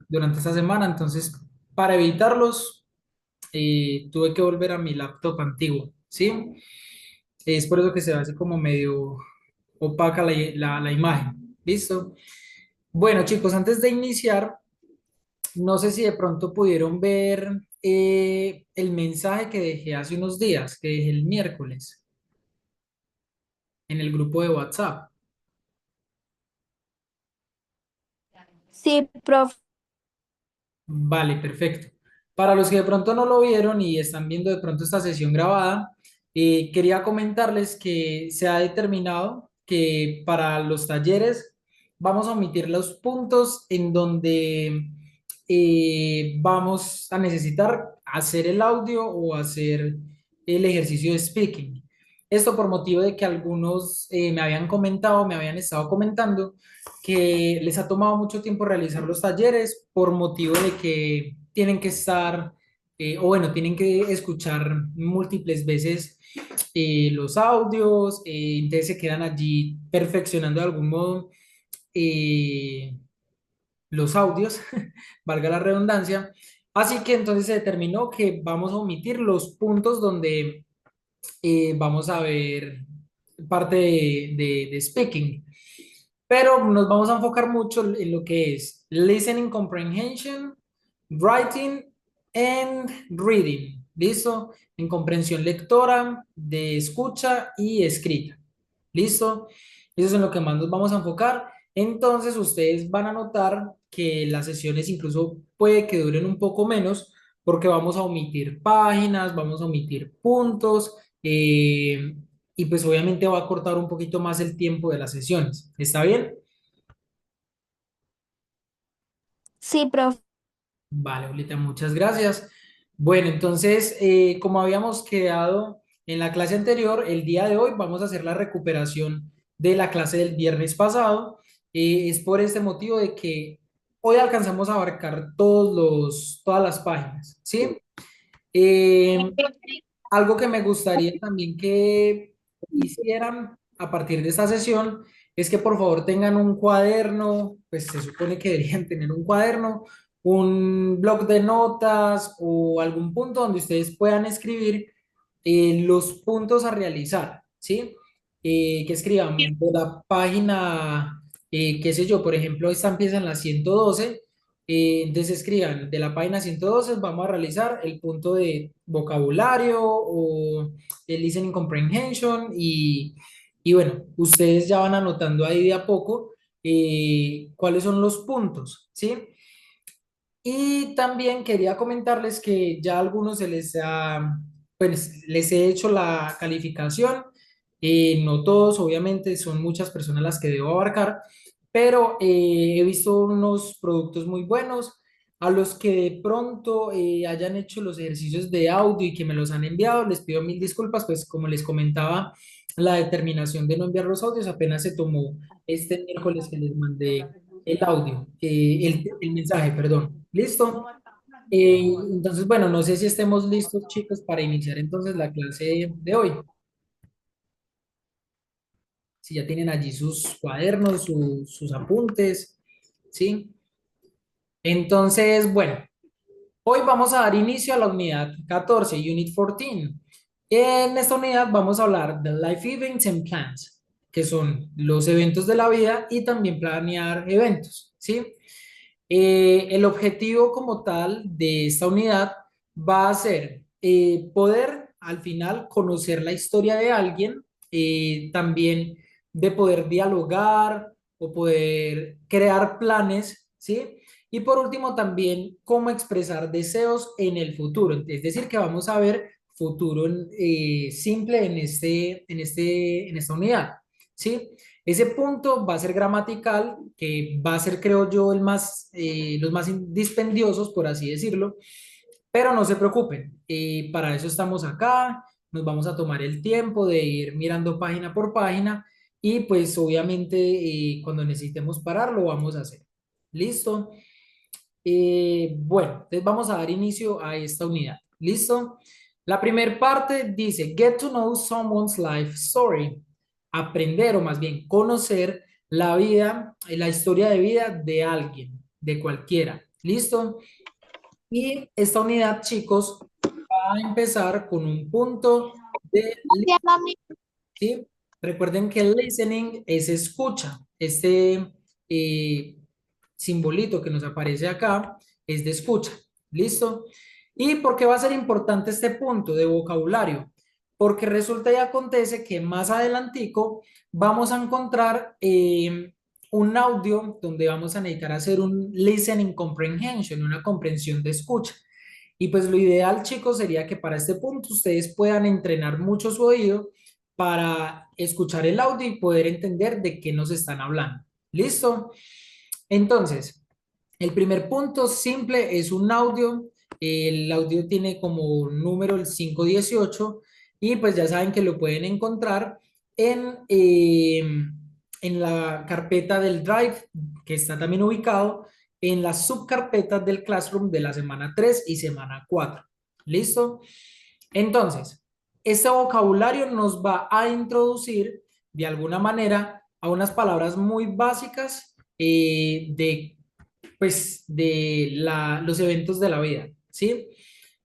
durante esta semana, entonces para evitarlos tuve que volver a mi laptop antiguo, ¿sí? Es por eso que se hace como medio opaca la imagen, ¿listo? Bueno, chicos, antes de iniciar, no sé si de pronto pudieron ver el mensaje que dejé hace unos días, que dejé el miércoles en el grupo de WhatsApp. Sí, profe. Vale, perfecto. Para los que de pronto no lo vieron y están viendo de pronto esta sesión grabada, quería comentarles que se ha determinado que para los talleres vamos a omitir los puntos en donde vamos a necesitar hacer el audio o hacer el ejercicio de speaking. Esto por motivo de que algunos me habían comentado, me habían estado comentando que les ha tomado mucho tiempo realizar los talleres por motivo de que tienen que estar, o bueno, tienen que escuchar múltiples veces los audios, entonces se quedan allí perfeccionando de algún modo eh, los audios, valga la redundancia. Así que entonces se determinó que vamos a omitir los puntos donde vamos a ver parte de speaking. Pero nos vamos a enfocar mucho en lo que es listening comprehension, writing and reading. ¿Listo? En comprensión lectora, de escucha y escrita. ¿Listo? Eso es en lo que más nos vamos a enfocar. Entonces, ustedes van a notar que las sesiones incluso puede que duren un poco menos porque vamos a omitir páginas, vamos a omitir puntos, y pues obviamente va a cortar un poquito más el tiempo de las sesiones. ¿Está bien? Sí, profe. Vale, Olita, muchas gracias. Bueno, entonces, como habíamos quedado en la clase anterior, el día de hoy vamos a hacer la recuperación de la clase del viernes pasado. Es por este motivo de que hoy alcanzamos a abarcar todas las páginas, ¿sí? Eh, Algo que me gustaría también que hicieran a partir de esta sesión es que por favor tengan un cuaderno, pues se supone que deberían tener un cuaderno, un bloc de notas o algún punto donde ustedes puedan escribir los puntos a realizar, ¿sí? Que escriban de la página, qué sé yo, por ejemplo, esta empieza en la 112. Entonces escriban, de la página 112 vamos a realizar el punto de vocabulario o el listening comprehension y bueno, ustedes ya van anotando ahí de a poco cuáles son los puntos, ¿sí? Y también quería comentarles que ya a algunos pues les he hecho la calificación, no todos, obviamente, son muchas personas las que debo abarcar, pero he visto unos productos muy buenos a los que de pronto hayan hecho los ejercicios de audio y que me los han enviado, les pido mil disculpas, pues como les comentaba, la determinación de no enviar los audios apenas se tomó este miércoles que les mandé el audio, el mensaje, perdón. ¿Listo? Entonces, bueno, no sé si estemos listos, chicos, para iniciar entonces la clase de hoy. Si ya tienen allí sus cuadernos, sus apuntes, ¿sí? Entonces, bueno, hoy vamos a dar inicio a la unidad 14, Unit 14. En esta unidad vamos a hablar de Life Events and Plans, que son los eventos de la vida y también planear eventos, ¿sí? El objetivo como tal de esta unidad va a ser poder al final conocer la historia de alguien, también de poder dialogar o poder crear planes, ¿sí? Y por último también cómo expresar deseos en el futuro. Es decir, que vamos a ver futuro simple en esta unidad, ¿sí? Ese punto va a ser gramatical, que va a ser, creo yo, los más dispendiosos, por así decirlo, pero no se preocupen, para eso estamos acá, nos vamos a tomar el tiempo de ir mirando página por página y pues obviamente cuando necesitemos parar lo vamos a hacer. ¿Listo? Bueno, entonces vamos a dar inicio a esta unidad. ¿Listo? La primera parte dice, get to know someone's life story. Aprender o más bien conocer la vida, la historia de vida de alguien, de cualquiera. ¿Listo? Y esta unidad, chicos, va a empezar con un punto de ¿sí? Recuerden que el listening es escucha. Este eh, simbolito que nos aparece acá es de escucha. ¿Listo? ¿Y por qué va a ser importante este punto de vocabulario? Porque resulta y acontece que más adelantico vamos a encontrar un audio donde vamos a necesitar hacer un listening comprehension, una comprensión de escucha. Y pues lo ideal, chicos, sería que para este punto ustedes puedan entrenar mucho su oído para escuchar el audio y poder entender de qué nos están hablando. ¿Listo? Entonces, el primer punto simple es un audio. El audio tiene como número el 518 y pues ya saben que lo pueden encontrar en la carpeta del Drive, que está también ubicado en las subcarpetas del Classroom de la semana 3 y semana 4. ¿Listo? Entonces, este vocabulario nos va a introducir de alguna manera a unas palabras muy básicas los eventos de la vida, ¿sí?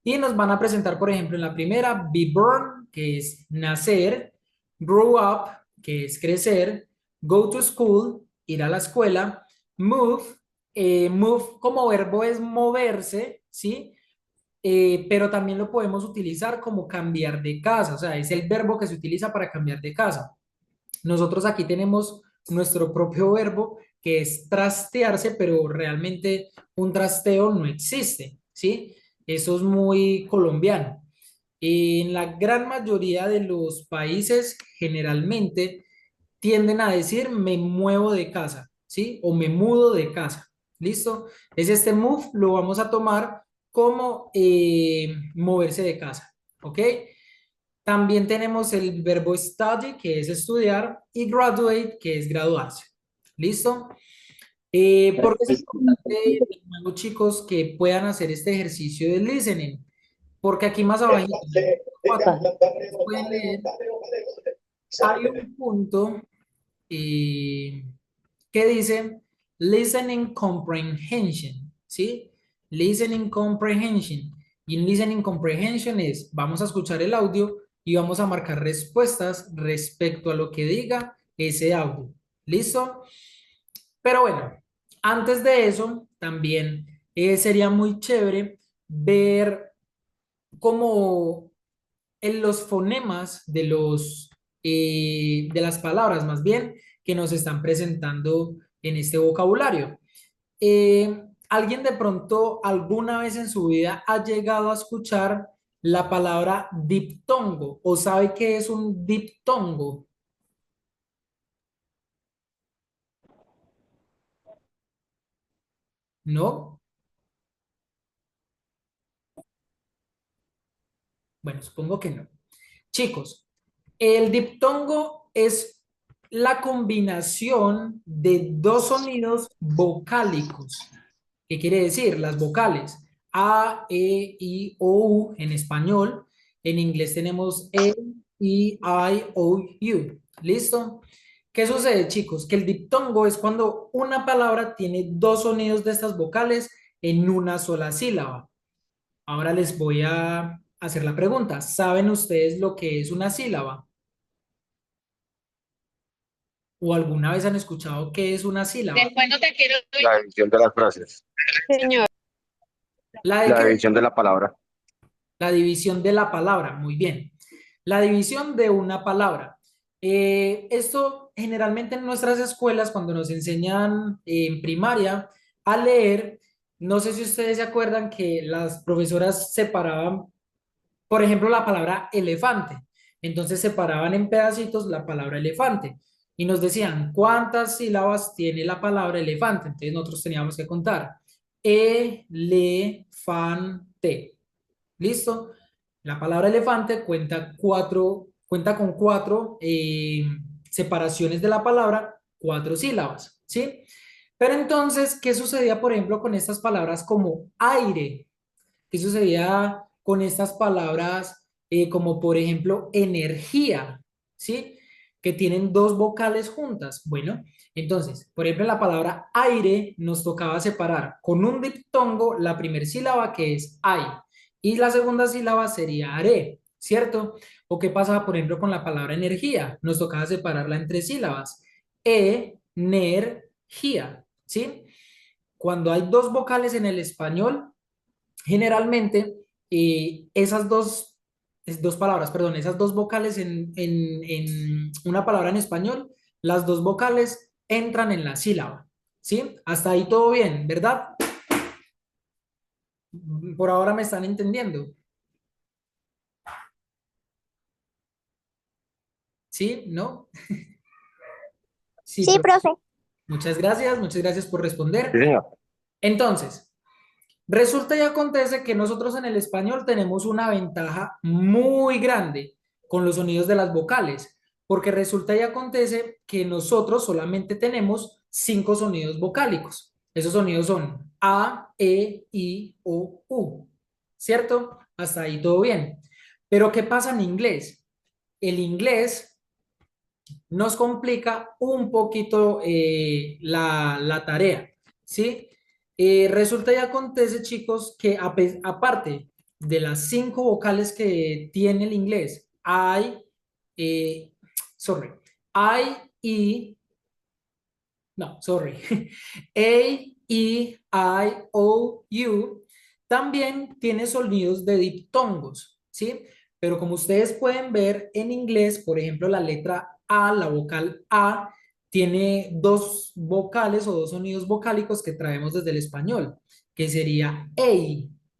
Y nos van a presentar, por ejemplo, en la primera, be born, que es nacer, grow up, que es crecer, go to school, ir a la escuela, move, move como verbo es moverse, ¿sí? Pero también lo podemos utilizar como cambiar de casa, o sea, es el verbo que se utiliza para cambiar de casa. Nosotros aquí tenemos nuestro propio verbo que es trastearse, pero realmente un trasteo no existe, ¿sí? Eso es muy colombiano. En la gran mayoría de los países, generalmente tienden a decir me muevo de casa, ¿sí? O me mudo de casa, ¿listo? Es este move, lo vamos a tomar como moverse de casa, ¿ok? También tenemos el verbo study, que es estudiar, y graduate, que es graduarse. ¿Listo? ¿Por qué es importante, de nuevo, chicos, que puedan hacer este ejercicio de listening? Porque aquí más abajo, pueden leer, hay un punto eh, que dice listening comprehension, ¿sí? Listening comprehension. Y un listening comprehension es, vamos a escuchar el audio y vamos a marcar respuestas respecto a lo que diga ese audio. ¿Listo? Pero bueno, antes de eso, también sería muy chévere ver cómo en los fonemas de las palabras más bien que nos están presentando en este vocabulario. ¿Alguien de pronto alguna vez en su vida ha llegado a escuchar la palabra diptongo o sabe qué es un diptongo? ¿No? Bueno, supongo que no. Chicos, el diptongo es la combinación de dos sonidos vocálicos. ¿Qué quiere decir? Las vocales A, E, I, O, U en español. En inglés tenemos E, I, O, U. ¿Listo? ¿Qué sucede, chicos? Que el diptongo es cuando una palabra tiene dos sonidos de estas vocales en una sola sílaba. Ahora les voy a hacer la pregunta. ¿Saben ustedes lo que es una sílaba? ¿O alguna vez han escuchado qué es una sílaba? Después no te quiero. La división de las frases. Señor. ¿La de La qué? división de la palabra. La división de la palabra, muy bien. La división de una palabra. Esto generalmente en nuestras escuelas, cuando nos enseñan en primaria a leer, no sé si ustedes se acuerdan que las profesoras separaban, por ejemplo, la palabra elefante. Entonces separaban en pedacitos la palabra elefante y nos decían cuántas sílabas tiene la palabra elefante. Entonces nosotros teníamos que contar. Elefante. ¿Listo? La palabra elefante cuenta con cuatro separaciones de la palabra, cuatro sílabas, ¿sí? Pero entonces, ¿qué sucedía, por ejemplo, con estas palabras como aire? ¿Qué sucedía con estas palabras como, por ejemplo, energía? ¿Sí? que tienen dos vocales juntas? Bueno, entonces, por ejemplo, en la palabra aire nos tocaba separar con un diptongo la primera sílaba que es ay y la segunda sílaba sería are, ¿cierto? ¿O qué pasaba, por ejemplo, con la palabra energía? Nos tocaba separarla en tres sílabas. Energía, ¿sí? Cuando hay dos vocales en el español, generalmente esas dos palabras, perdón, esas dos vocales en una palabra en español, las dos vocales entran en la sílaba, ¿sí? Hasta ahí todo bien, ¿verdad? Por ahora me están entendiendo, ¿sí? ¿No? Sí, Sí, profe. muchas gracias por Sí, responder. señor. Entonces, resulta y acontece que nosotros en el español tenemos una ventaja muy grande con los sonidos de las vocales, porque resulta y acontece que nosotros solamente tenemos 5 sonidos vocálicos. Esos sonidos son A, E, I, O, U. ¿Cierto? Hasta ahí todo bien. Pero ¿qué pasa en inglés? El inglés nos complica un poquito la tarea, ¿sí? Resulta y acontece, chicos, que aparte de las 5 vocales que tiene el inglés, hay, eh, sorry, I, E, no, sorry, A, E, I, O, U, también tiene sonidos de diptongos, ¿sí? Pero como ustedes pueden ver en inglés, por ejemplo, la letra A, la vocal A, tiene dos vocales o dos sonidos vocálicos que traemos desde el español, que sería A,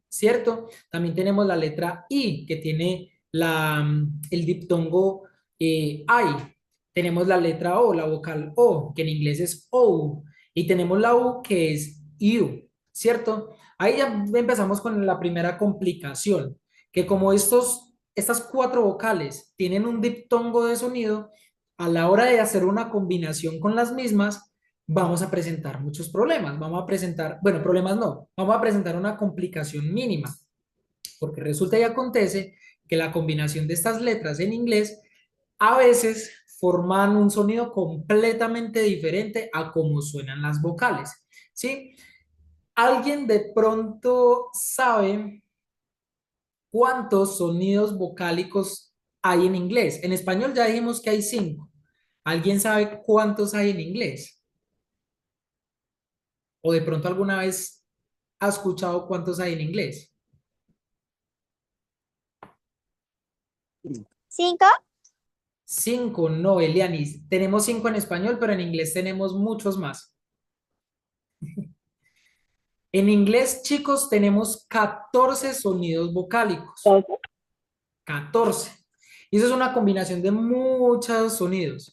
¿cierto? También tenemos la letra I, que tiene el diptongo I. Tenemos la letra O, la vocal O, que en inglés es O, y tenemos la U, que es U, ¿cierto? Ahí ya empezamos con la primera complicación, que como estas 4 vocales tienen un diptongo de sonido, a la hora de hacer una combinación con las mismas, vamos a presentar muchos problemas. Vamos a presentar, bueno, problemas no, vamos a presentar una complicación mínima, porque resulta y acontece que la combinación de estas letras en inglés a veces forman un sonido completamente diferente a cómo suenan las vocales, ¿sí? ¿Alguien de pronto sabe cuántos sonidos vocálicos hay en inglés? En español ya dijimos que hay 5. ¿Alguien sabe cuántos hay en inglés? ¿O de pronto alguna vez ha escuchado cuántos hay en inglés? 5. 5, no, Elianis. Tenemos 5 en español, pero en inglés tenemos muchos más. En inglés, chicos, tenemos 14 sonidos vocálicos. 14. Y eso es una combinación de muchos sonidos.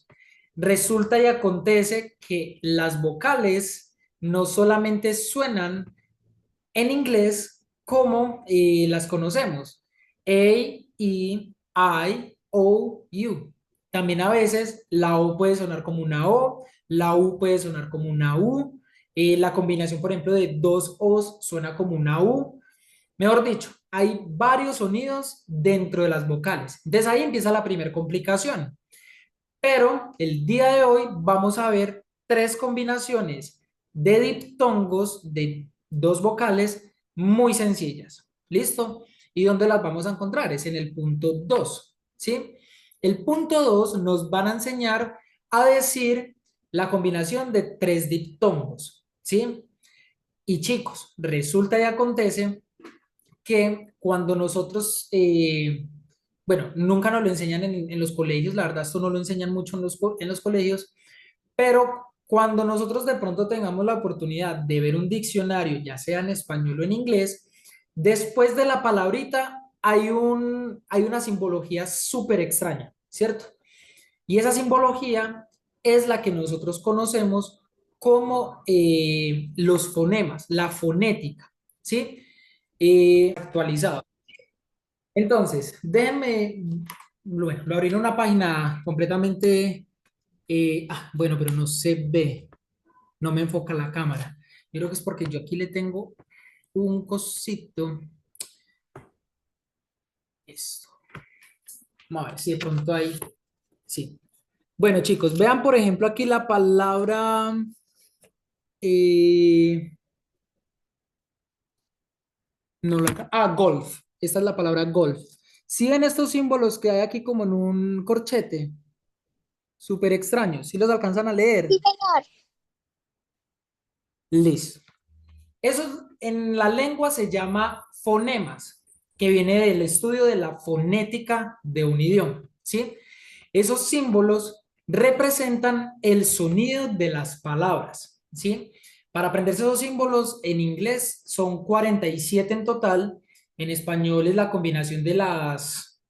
Resulta y acontece que las vocales no solamente suenan en inglés como las conocemos. A, E, I, O, U. También a veces la O puede sonar como una O, la U puede sonar como una U. La combinación, por ejemplo, de dos O's suena como una U. Mejor dicho, hay varios sonidos dentro de las vocales. Desde ahí empieza la primera complicación. Pero el día de hoy vamos a ver 3 combinaciones de diptongos de 2 vocales muy sencillas. ¿Listo? ¿Y dónde las vamos a encontrar? Es en el punto 2. ¿Sí? El punto 2 nos van a enseñar a decir la combinación de 3 diptongos. ¿Sí? Y chicos, resulta y acontece que cuando nosotros, bueno, nunca nos lo enseñan en los colegios, la verdad, esto no lo enseñan mucho en los colegios, pero cuando nosotros de pronto tengamos la oportunidad de ver un diccionario, ya sea en español o en inglés, después de la palabrita hay una simbología súper extraña, ¿cierto? Y esa simbología es la que nosotros conocemos como los fonemas, la fonética, ¿sí? Actualizado. Entonces, déjenme, bueno, lo abrí en una página completamente, bueno, pero no se ve, no me enfoca la cámara. Yo creo que es porque yo aquí le tengo un cosito. Esto. Vamos a ver si de pronto ahí, sí. Bueno, chicos, vean por ejemplo aquí la palabra, eh, no golf. Esta es la palabra golf. ¿Sí ven estos símbolos que hay aquí como en un corchete? Súper extraños. ¿Sí los alcanzan a Sí, leer? señor. Listo. Eso en la lengua se llama fonemas, que viene del estudio de la fonética de un idioma, ¿sí? Esos símbolos representan el sonido de las palabras, ¿sí? Para aprenderse esos símbolos en inglés son 47 en total, en español es la combinación de las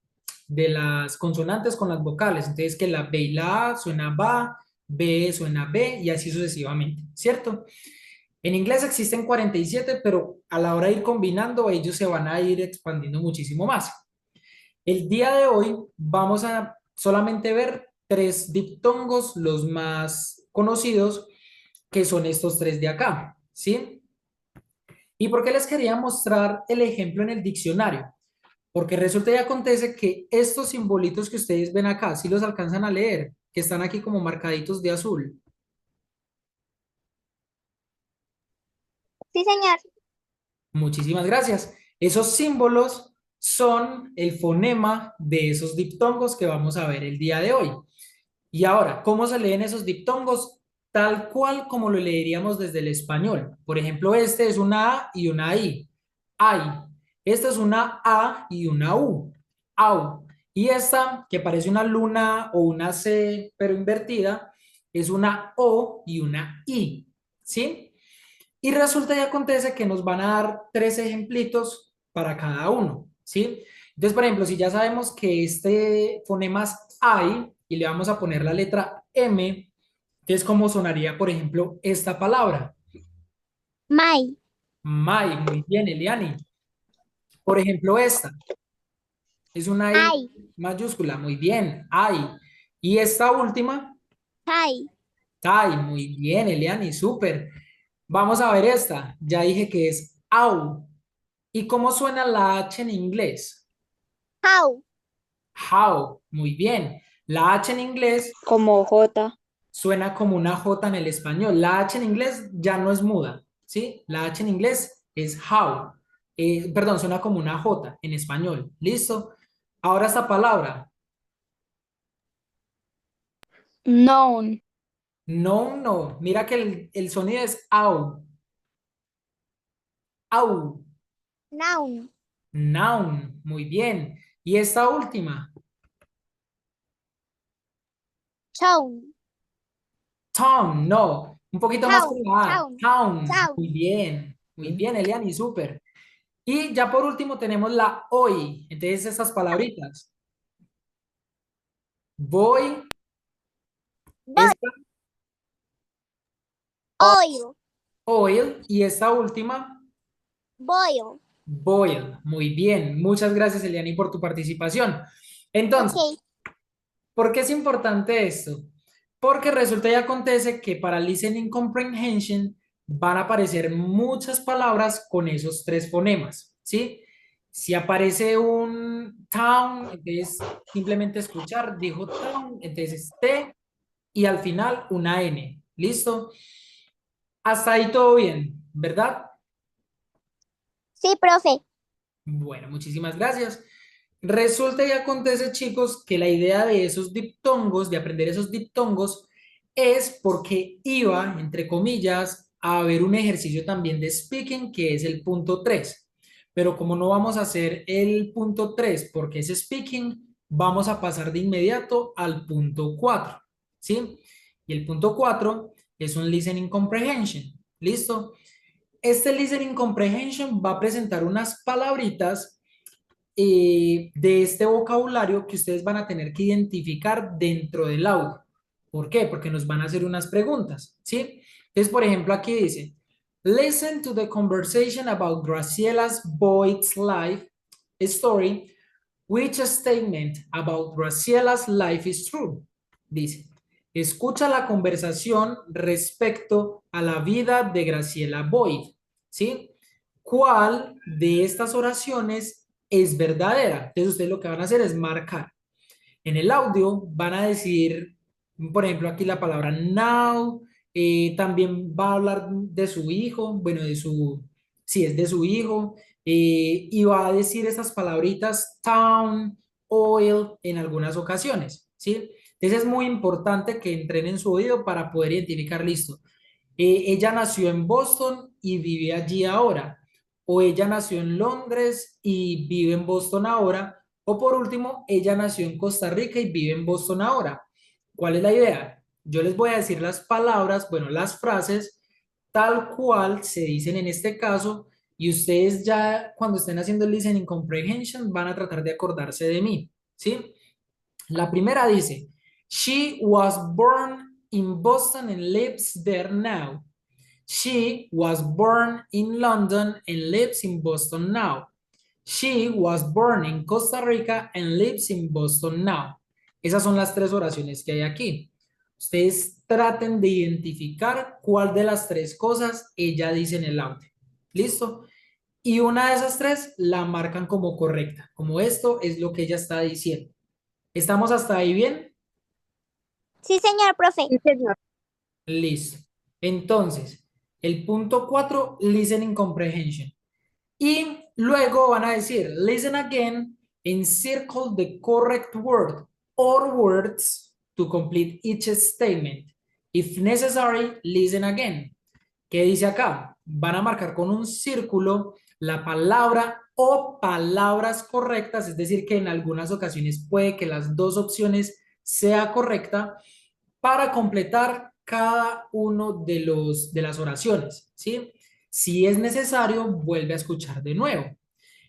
consonantes con las vocales, entonces que la B y la A suena ba, B suena B y así sucesivamente, ¿cierto? En inglés existen 47, pero a la hora de ir combinando, ellos se van a ir expandiendo muchísimo más. El día de hoy vamos a solamente ver tres diptongos, los más conocidos, que son estos tres de acá, ¿sí? ¿Y por qué les quería mostrar el ejemplo en el diccionario? Porque resulta y acontece que estos simbolitos que ustedes ven acá, si los alcanzan a leer, que están aquí como marcaditos de azul. Sí, señor. Muchísimas gracias. Esos símbolos son el fonema de esos diptongos que vamos a ver el día de hoy. Y ahora, ¿cómo se leen esos diptongos? Tal cual como lo leeríamos desde el español. Por ejemplo, este es una A y una I. Ay. Esta es una A y una U. Au. Y esta, que parece una luna o una C, pero invertida, es una O y una I. ¿Sí? Y resulta y acontece que nos van a dar tres ejemplitos para cada uno, ¿sí? Entonces, por ejemplo, si ya sabemos que este fonema es I y le vamos a poner la letra M, entonces, ¿cómo sonaría, por ejemplo, esta palabra? May. Mai, muy bien, Eliani. Por ejemplo, esta es una I Ay. mayúscula, muy bien, I. Y esta última, Ay. Tai, muy bien, Eliani, súper. Vamos a ver esta, ya dije que es AU. ¿Y cómo suena la H en inglés? How. How, muy bien. La H en inglés Como J. suena como una J en el español. La H en inglés ya no es muda, ¿sí? La H en inglés es how. Perdón, suena como una J en español. ¿Listo? Ahora esta palabra. Known. No, no. Mira que el sonido es au. Au. Noun. Noun. Muy bien. Y esta última. Tone. Town, no. Un poquito más con Town. la A. Town. Town. Muy Town. bien. Muy bien, Eliani, súper. Y ya por último tenemos la hoy. Entonces, estas palabritas. Voy, esta Oil. oil y esta última, Boil. boil. Muy bien. Muchas gracias, Eliani, por tu participación. Entonces, Okay. ¿por qué es importante esto? Porque resulta y acontece que para listening comprehension van a aparecer muchas palabras con esos tres fonemas, ¿sí? Si aparece un town, entonces simplemente escuchar, dijo town, entonces T y al final una N. ¿Listo? Hasta ahí todo bien, ¿verdad? Sí, profe. Bueno, muchísimas gracias. Resulta y acontece, chicos, que la idea de esos diptongos, de aprender esos diptongos, es porque iba, entre comillas, a haber un ejercicio también de speaking, que es el punto 3. Pero como no vamos a hacer el punto 3 porque es speaking, vamos a pasar de inmediato al punto 4, ¿sí? Y el punto 4 es un listening comprehension. ¿Listo? Este listening comprehension va a presentar unas palabritas de este vocabulario que ustedes van a tener que identificar dentro del audio. ¿Por qué? Porque nos van a hacer unas preguntas, ¿sí? Entonces, por ejemplo, aquí dice, listen to the conversation about Graciela's Boyd's life story. Which statement about Graciela's life is true? Dice, escucha la conversación respecto a la vida de Graciela Boyd, ¿sí? ¿Cuál de estas oraciones es verdadera? Entonces ustedes lo que van a hacer es marcar. En el audio van a decir Por ejemplo, aquí la palabra now, también va a hablar de su hijo, bueno, sí, es de su hijo, y va a decir esas palabritas town, oil en algunas ocasiones, ¿sí? Entonces es muy importante que entrenen su oído para poder identificar, listo. Ella nació en Boston y vive allí ahora. O ella nació en Londres y vive en Boston ahora. O por último, ella nació en Costa Rica y vive en Boston ahora. ¿Cuál es la idea? Yo les voy a decir las palabras, bueno, las frases, tal cual se dicen en este caso, y ustedes ya cuando estén haciendo el listening comprehension van a tratar de acordarse de mí, ¿sí? La primera dice, She was born in Boston and lives there now. She was born in London and lives in Boston now. She was born in Costa Rica and lives in Boston now. Esas son las tres oraciones que hay aquí. Ustedes traten de identificar cuál de las tres cosas ella dice en el audio. ¿Listo? Y una de esas tres la marcan como correcta, como esto es lo que ella está diciendo. ¿Estamos hasta ahí bien? Sí, señor profe. Sí, señor. Listo. Entonces, el punto 4, listening comprehension. Y luego van a decir, listen again and circle the correct word or words to complete each statement. If necessary, listen again. ¿Qué dice acá? Van a marcar con un círculo la palabra o palabras correctas, es decir, que en algunas ocasiones puede que las dos opciones sea correcta para completar cada uno de las oraciones, ¿sí? Si es necesario, vuelve a escuchar de nuevo.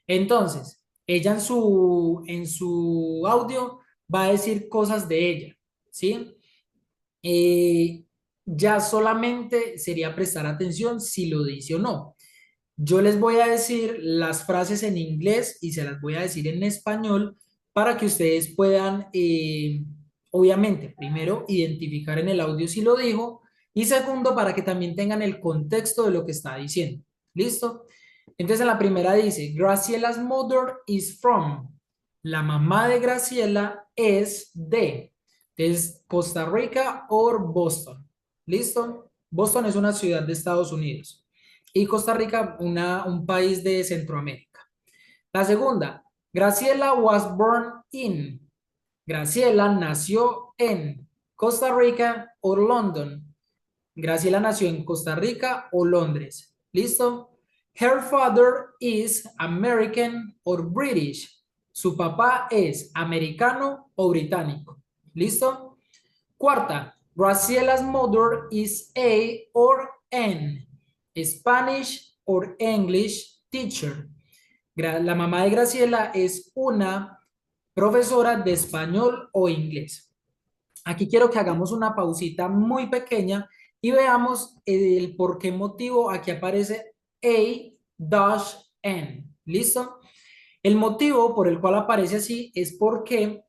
Entonces, ella en su audio va a decir cosas de ella, ¿sí? Eh, ya solamente sería prestar atención si lo dice o no. Yo les voy a decir las frases en inglés y se las voy a decir en español para que ustedes puedan, obviamente, primero, identificar en el audio si lo dijo y segundo, para que también tengan el contexto de lo que está diciendo. ¿Listo? Entonces, en la primera dice, Graciela's mother is from. La mamá de Graciela es de. Es Costa Rica o Boston. ¿Listo? Boston es una ciudad de Estados Unidos y Costa Rica un país de Centroamérica. La segunda, Graciela was born in. Graciela nació en Costa Rica o London. Graciela nació en Costa Rica o Londres. ¿Listo? Her father is American or British. Su papá es americano o británico. ¿Listo? Cuarta, Graciela's mother is a or an Spanish or English teacher. La mamá de Graciela es una profesora de español o inglés. Aquí quiero que hagamos una pausita muy pequeña y veamos el por qué motivo aquí aparece a-n. ¿Listo? El motivo por el cual aparece así es porque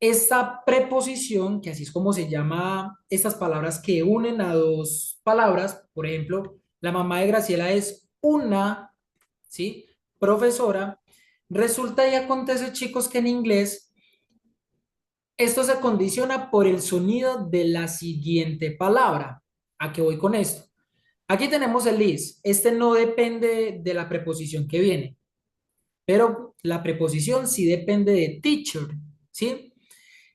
esta preposición, que así es como se llama estas palabras que unen a dos palabras, por ejemplo, la mamá de Graciela es una, ¿sí? Profesora. Resulta y acontece, chicos, que en inglés esto se condiciona por el sonido de la siguiente palabra. ¿A qué voy con esto? Aquí tenemos el is. Este no depende de la preposición que viene, pero la preposición sí depende de teacher, ¿sí?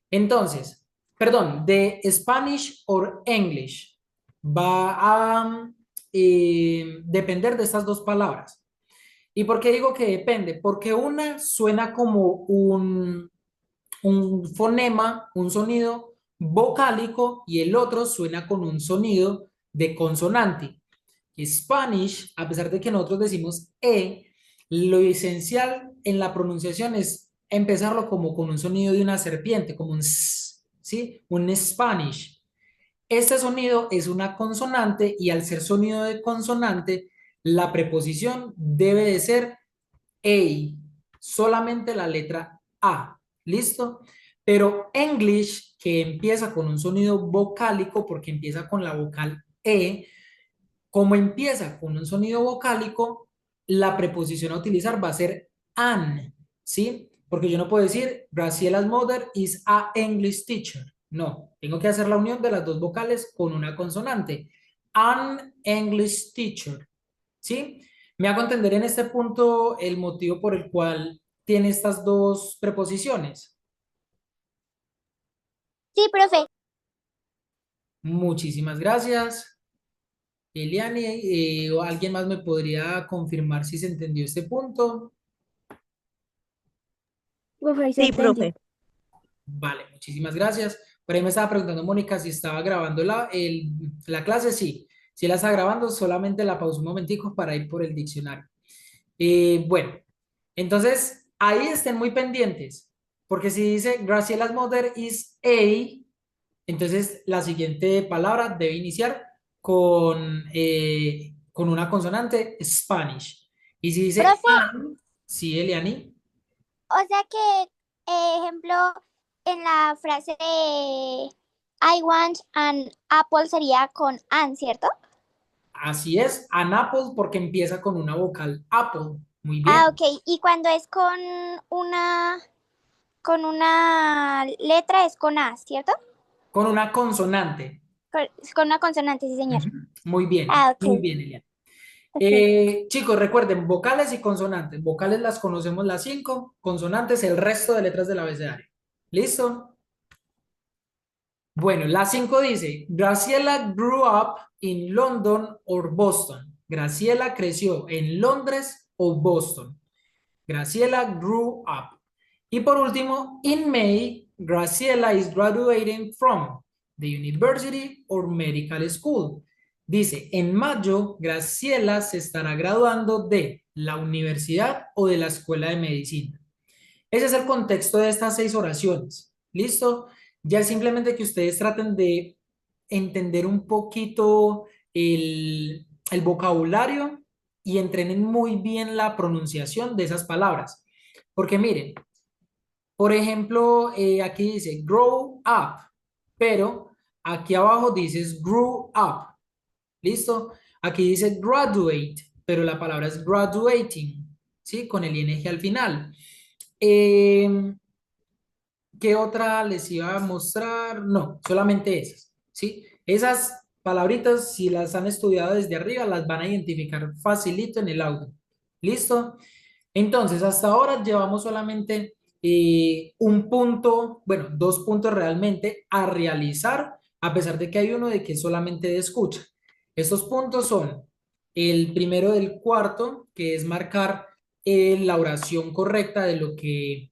Entonces, perdón, de Spanish or English va a depender de estas dos palabras. ¿Y por qué digo que depende? Porque una suena como un fonema, un sonido vocálico y el otro suena con un sonido de consonante. Spanish, a pesar de que nosotros decimos lo esencial en la pronunciación es empezarlo como con un sonido de una serpiente, como un s, ¿sí? Un Spanish. Este sonido es una consonante y al ser sonido de consonante, la preposición debe de ser a, solamente la letra A. ¿Listo? Pero English, que empieza con un sonido vocálico, porque empieza con la vocal E, como empieza con un sonido vocálico, la preposición a utilizar va a ser an, ¿sí? Porque yo no puedo decir, Graciela's mother is a English teacher. No, tengo que hacer la unión de las dos vocales con una consonante. An English teacher. ¿Sí? Me hago entender en este punto el motivo por el cual tiene estas dos preposiciones. Sí, profe. Muchísimas gracias. Eliane, ¿o alguien más me podría confirmar si se entendió este punto? Profe, ahí se Sí, entendió. profe. Vale, muchísimas gracias. Por ahí me estaba preguntando Mónica si estaba grabando la clase. Sí, sí la está grabando, solamente la pausa un momentico para ir por el diccionario. Bueno, entonces ahí estén muy pendientes, porque si dice Graciela's mother is a, entonces la siguiente palabra debe iniciar con una consonante Spanish. Y si dice Profe, sí, Eliani, o sea que, ejemplo, en la frase de I want an apple sería con an, ¿cierto? así es, an apple porque empieza con una vocal apple. Muy Ah, bien. ok. Y cuando es con una letra es con A, ¿cierto? Con una consonante. Con una consonante, sí, señor. Ujú. Ah, Muy ok. bien, Eliani. Perfecto. Chicos, recuerden, vocales y consonantes. Vocales las conocemos las cinco, consonantes el resto de letras del abecedario. ¿Listo? Bueno, la 5 dice, Graciela grew up in London or Boston. Graciela creció en Londres o Boston. Graciela grew up. Y por último, in May, Graciela is graduating from the university or medical school. Dice, en mayo, Graciela se estará graduando de la universidad o de la escuela de medicina. Ese es el contexto de estas 6 oraciones. ¿Listo? Ya es simplemente que ustedes traten de entender un poquito el vocabulario y entrenen muy bien la pronunciación de esas palabras. Porque miren, por ejemplo, aquí dice grow up, pero aquí abajo dices grew up. ¿Listo? Aquí dice graduate, pero la palabra es graduating, ¿sí? Con el ing al final. Eh, ¿Qué otra les iba a mostrar? No, solamente esas, ¿sí? Esas palabritas, si las han estudiado desde arriba, las van a identificar facilito en el audio. ¿Listo? Entonces, hasta ahora llevamos solamente un punto, bueno, 2 puntos realmente a realizar, a pesar de que hay uno de que es solamente de escucha. Estos puntos son el primero del cuarto, que es marcar la oración correcta de lo que,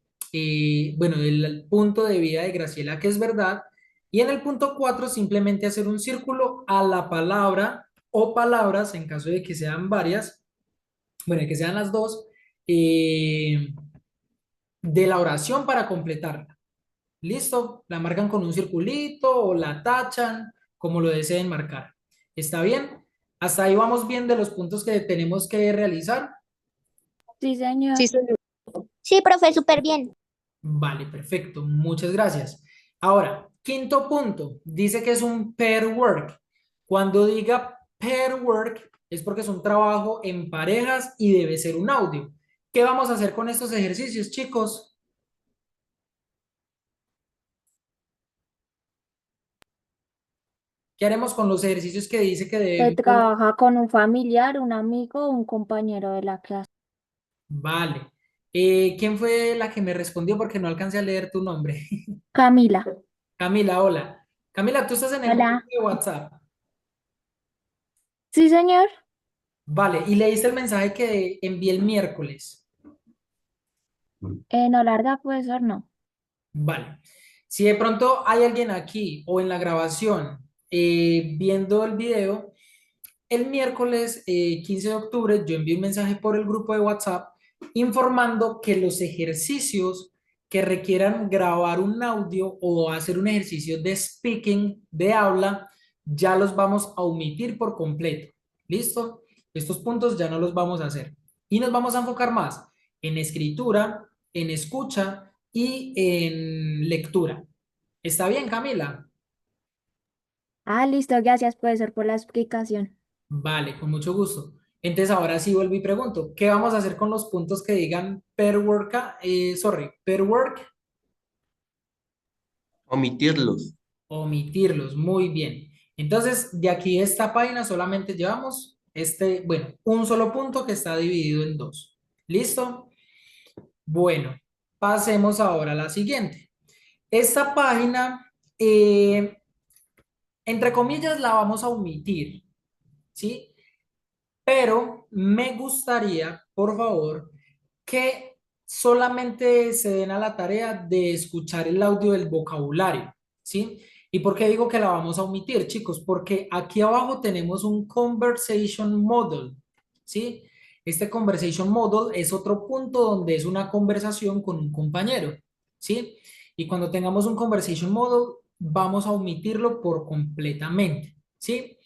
bueno, del punto de vida de Graciela, que es verdad. Y en el punto 4, simplemente hacer un círculo a la palabra o palabras, en caso de que sean varias, bueno, que sean las dos, eh, de la oración para completarla. ¿Listo? La marcan con un circulito o la tachan, como lo deseen marcar. ¿Está bien? Hasta ahí vamos bien de los puntos que tenemos que realizar. Sí, señor. Sí, señor. Sí, profe, súper bien. Vale, perfecto. Muchas gracias. Ahora, quinto punto. Dice que es un pair work. Cuando diga pair work es porque es un trabajo en parejas y debe ser un audio. ¿Qué vamos a hacer con estos ejercicios, chicos? ¿Qué haremos con los ejercicios que dice que Se debemos? trabaja con un familiar, un amigo o un compañero de la clase. Vale. ¿Quién fue la que me respondió? Porque no alcancé a leer tu nombre. Camila. Camila, hola. Camila, tú estás en el grupo Hola. de WhatsApp. Sí, señor. Vale, y leíste el mensaje que envié el miércoles. No, larga, profesor, no. Vale. Si de pronto hay alguien aquí o en la grabación viendo el video, el miércoles 15 de octubre yo envié un mensaje por el grupo de WhatsApp informando que los ejercicios que requieran grabar un audio o hacer un ejercicio de speaking, de habla, ya los vamos a omitir por completo. ¿Listo? Estos puntos ya no los vamos a hacer. Y nos vamos a enfocar más en escritura, en escucha y en lectura. ¿Está bien, Camila? Ah, listo, gracias, profesor, por la explicación. Vale, con mucho gusto. Entonces ahora sí vuelvo y pregunto, ¿qué vamos a hacer con los puntos que digan per work, per work? Omitirlos. Omitirlos, muy bien. Entonces, de aquí esta página solamente llevamos bueno, un solo punto que está dividido en dos. ¿Listo? Bueno, pasemos ahora a la siguiente. Esta página, entre comillas, la vamos a omitir, ¿sí? Pero me gustaría, por favor, que solamente se den a la tarea de escuchar el audio del vocabulario, ¿sí? ¿Y por qué digo que la vamos a omitir, chicos? Porque aquí abajo tenemos un conversation model, ¿sí? Este conversation model es otro punto donde es una conversación con un compañero, ¿sí? Y cuando tengamos un conversation model, vamos a omitirlo por completamente, ¿sí?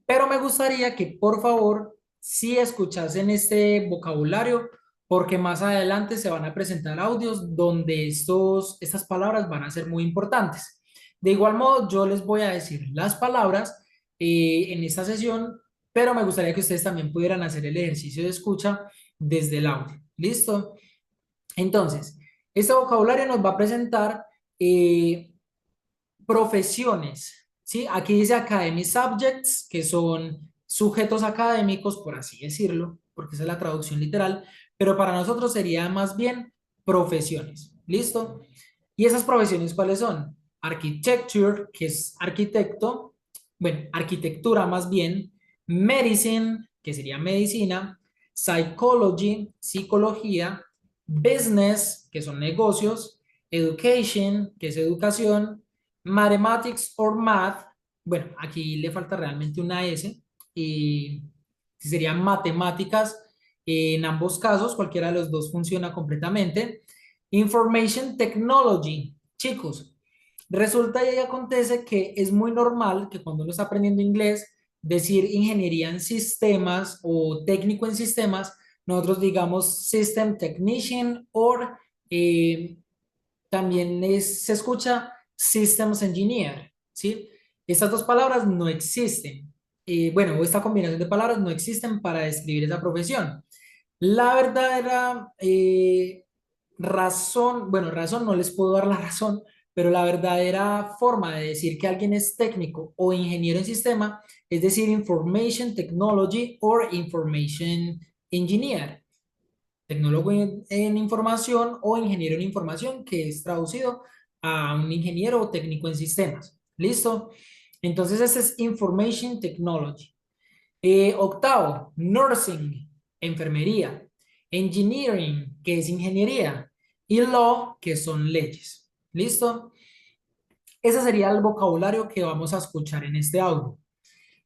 Pero me gustaría que por favor sí escuchasen este vocabulario porque más adelante se van a presentar audios donde estas palabras van a ser muy importantes. De igual modo, yo les voy a decir las palabras en esta sesión, pero me gustaría que ustedes también pudieran hacer el ejercicio de escucha desde el audio. ¿Listo? Entonces, este vocabulario nos va a presentar profesiones, ¿sí? Aquí dice academic subjects, que son sujetos académicos, por así decirlo, porque esa es la traducción literal, pero para nosotros sería más bien profesiones, ¿listo? ¿Y esas profesiones cuáles son? Architecture, que es arquitecto, bueno, arquitectura más bien, medicine, que sería medicina, psychology, psicología, business, que son negocios, education, que es educación, mathematics or math, bueno, aquí le falta realmente una S, y serían matemáticas, en ambos casos, cualquiera de los dos funciona completamente. Information Technology. Chicos, resulta y acontece que es muy normal que cuando uno está aprendiendo inglés, decir ingeniería en sistemas o técnico en sistemas, nosotros digamos System Technician o también se escucha Systems Engineer, ¿sí? Estas dos palabras no existen. Bueno, esta combinación de palabras no existen para describir esa profesión. La verdadera razón, bueno, razón no les puedo dar la razón, pero la verdadera forma de decir que alguien es técnico o ingeniero en sistema es decir Information Technology or Information Engineer. Tecnólogo en información o ingeniero en información, que es traducido a un ingeniero o técnico en sistemas. ¿Listo? Entonces, ese es Information Technology. Octavo, nursing, enfermería. Engineering, que es ingeniería. Y law, que son leyes. ¿Listo? Ese sería el vocabulario que vamos a escuchar en este audio.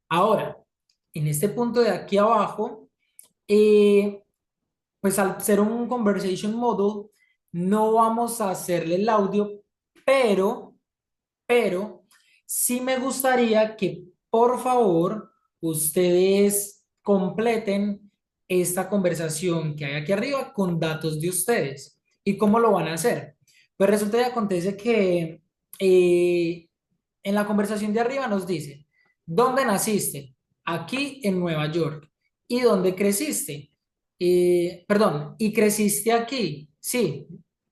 Ahora, en este punto de aquí abajo, pues al ser un conversation model, no vamos a hacerle el audio, pero sí me gustaría que por favor ustedes completen esta conversación que hay aquí arriba con datos de ustedes. ¿Y cómo lo van a hacer? Pues resulta y acontece que en la conversación de arriba nos dice, ¿dónde naciste? Aquí en Nueva York. ¿Y dónde creciste? Perdón, ¿y creciste aquí? Sí,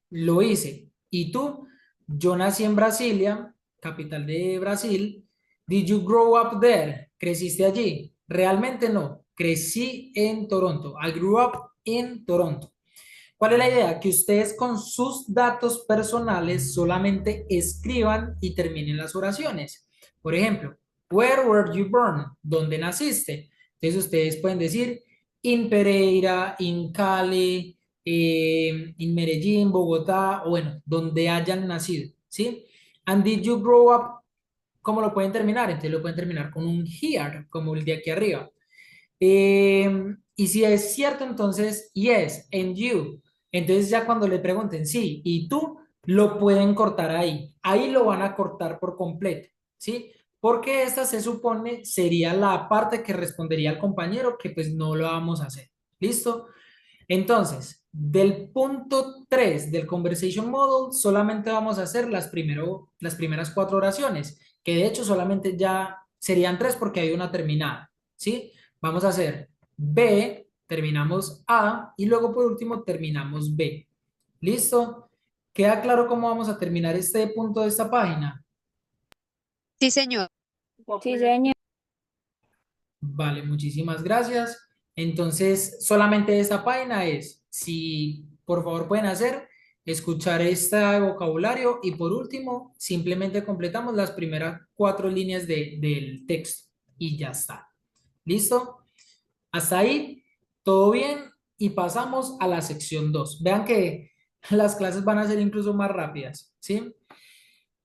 lo hice. ¿Y tú? Yo nací en Brasilia, capital de Brasil. Did you grow up there? ¿Creciste allí? Realmente no. Crecí en Toronto. I grew up in Toronto. ¿Cuál es la idea? Que ustedes con sus datos personales solamente escriban y terminen las oraciones. Por ejemplo, where were you born? ¿Dónde naciste? Entonces ustedes pueden decir in Pereira, in Cali, en Medellín, Bogotá, o bueno, donde hayan nacido, ¿sí? And did you grow up? ¿Cómo lo pueden terminar? Entonces lo pueden terminar con un here, como el de aquí arriba. Y si es cierto, entonces yes, and you. Entonces ya cuando le pregunten sí, y tú, lo pueden cortar ahí. Ahí lo van a cortar por completo, ¿sí? Porque esta se supone sería la parte que respondería al compañero, que pues no lo vamos a hacer. ¿Listo? Entonces, del punto 3 del Conversation Model, solamente vamos a hacer las primeras cuatro oraciones, que de hecho solamente ya serían tres porque hay una terminada, ¿sí? Vamos a hacer B, terminamos A y luego por último terminamos B. ¿Listo? ¿Queda claro cómo vamos a terminar este punto de esta página? Sí, señor. Sí, señor. Vale, muchísimas gracias. Entonces, solamente esta página es, si por favor pueden hacer, escuchar este vocabulario y por último, simplemente completamos las primeras 4 líneas del texto y ya está. ¿Listo? Hasta ahí, todo bien y pasamos a la sección 2. Vean que las clases van a ser incluso más rápidas, ¿sí?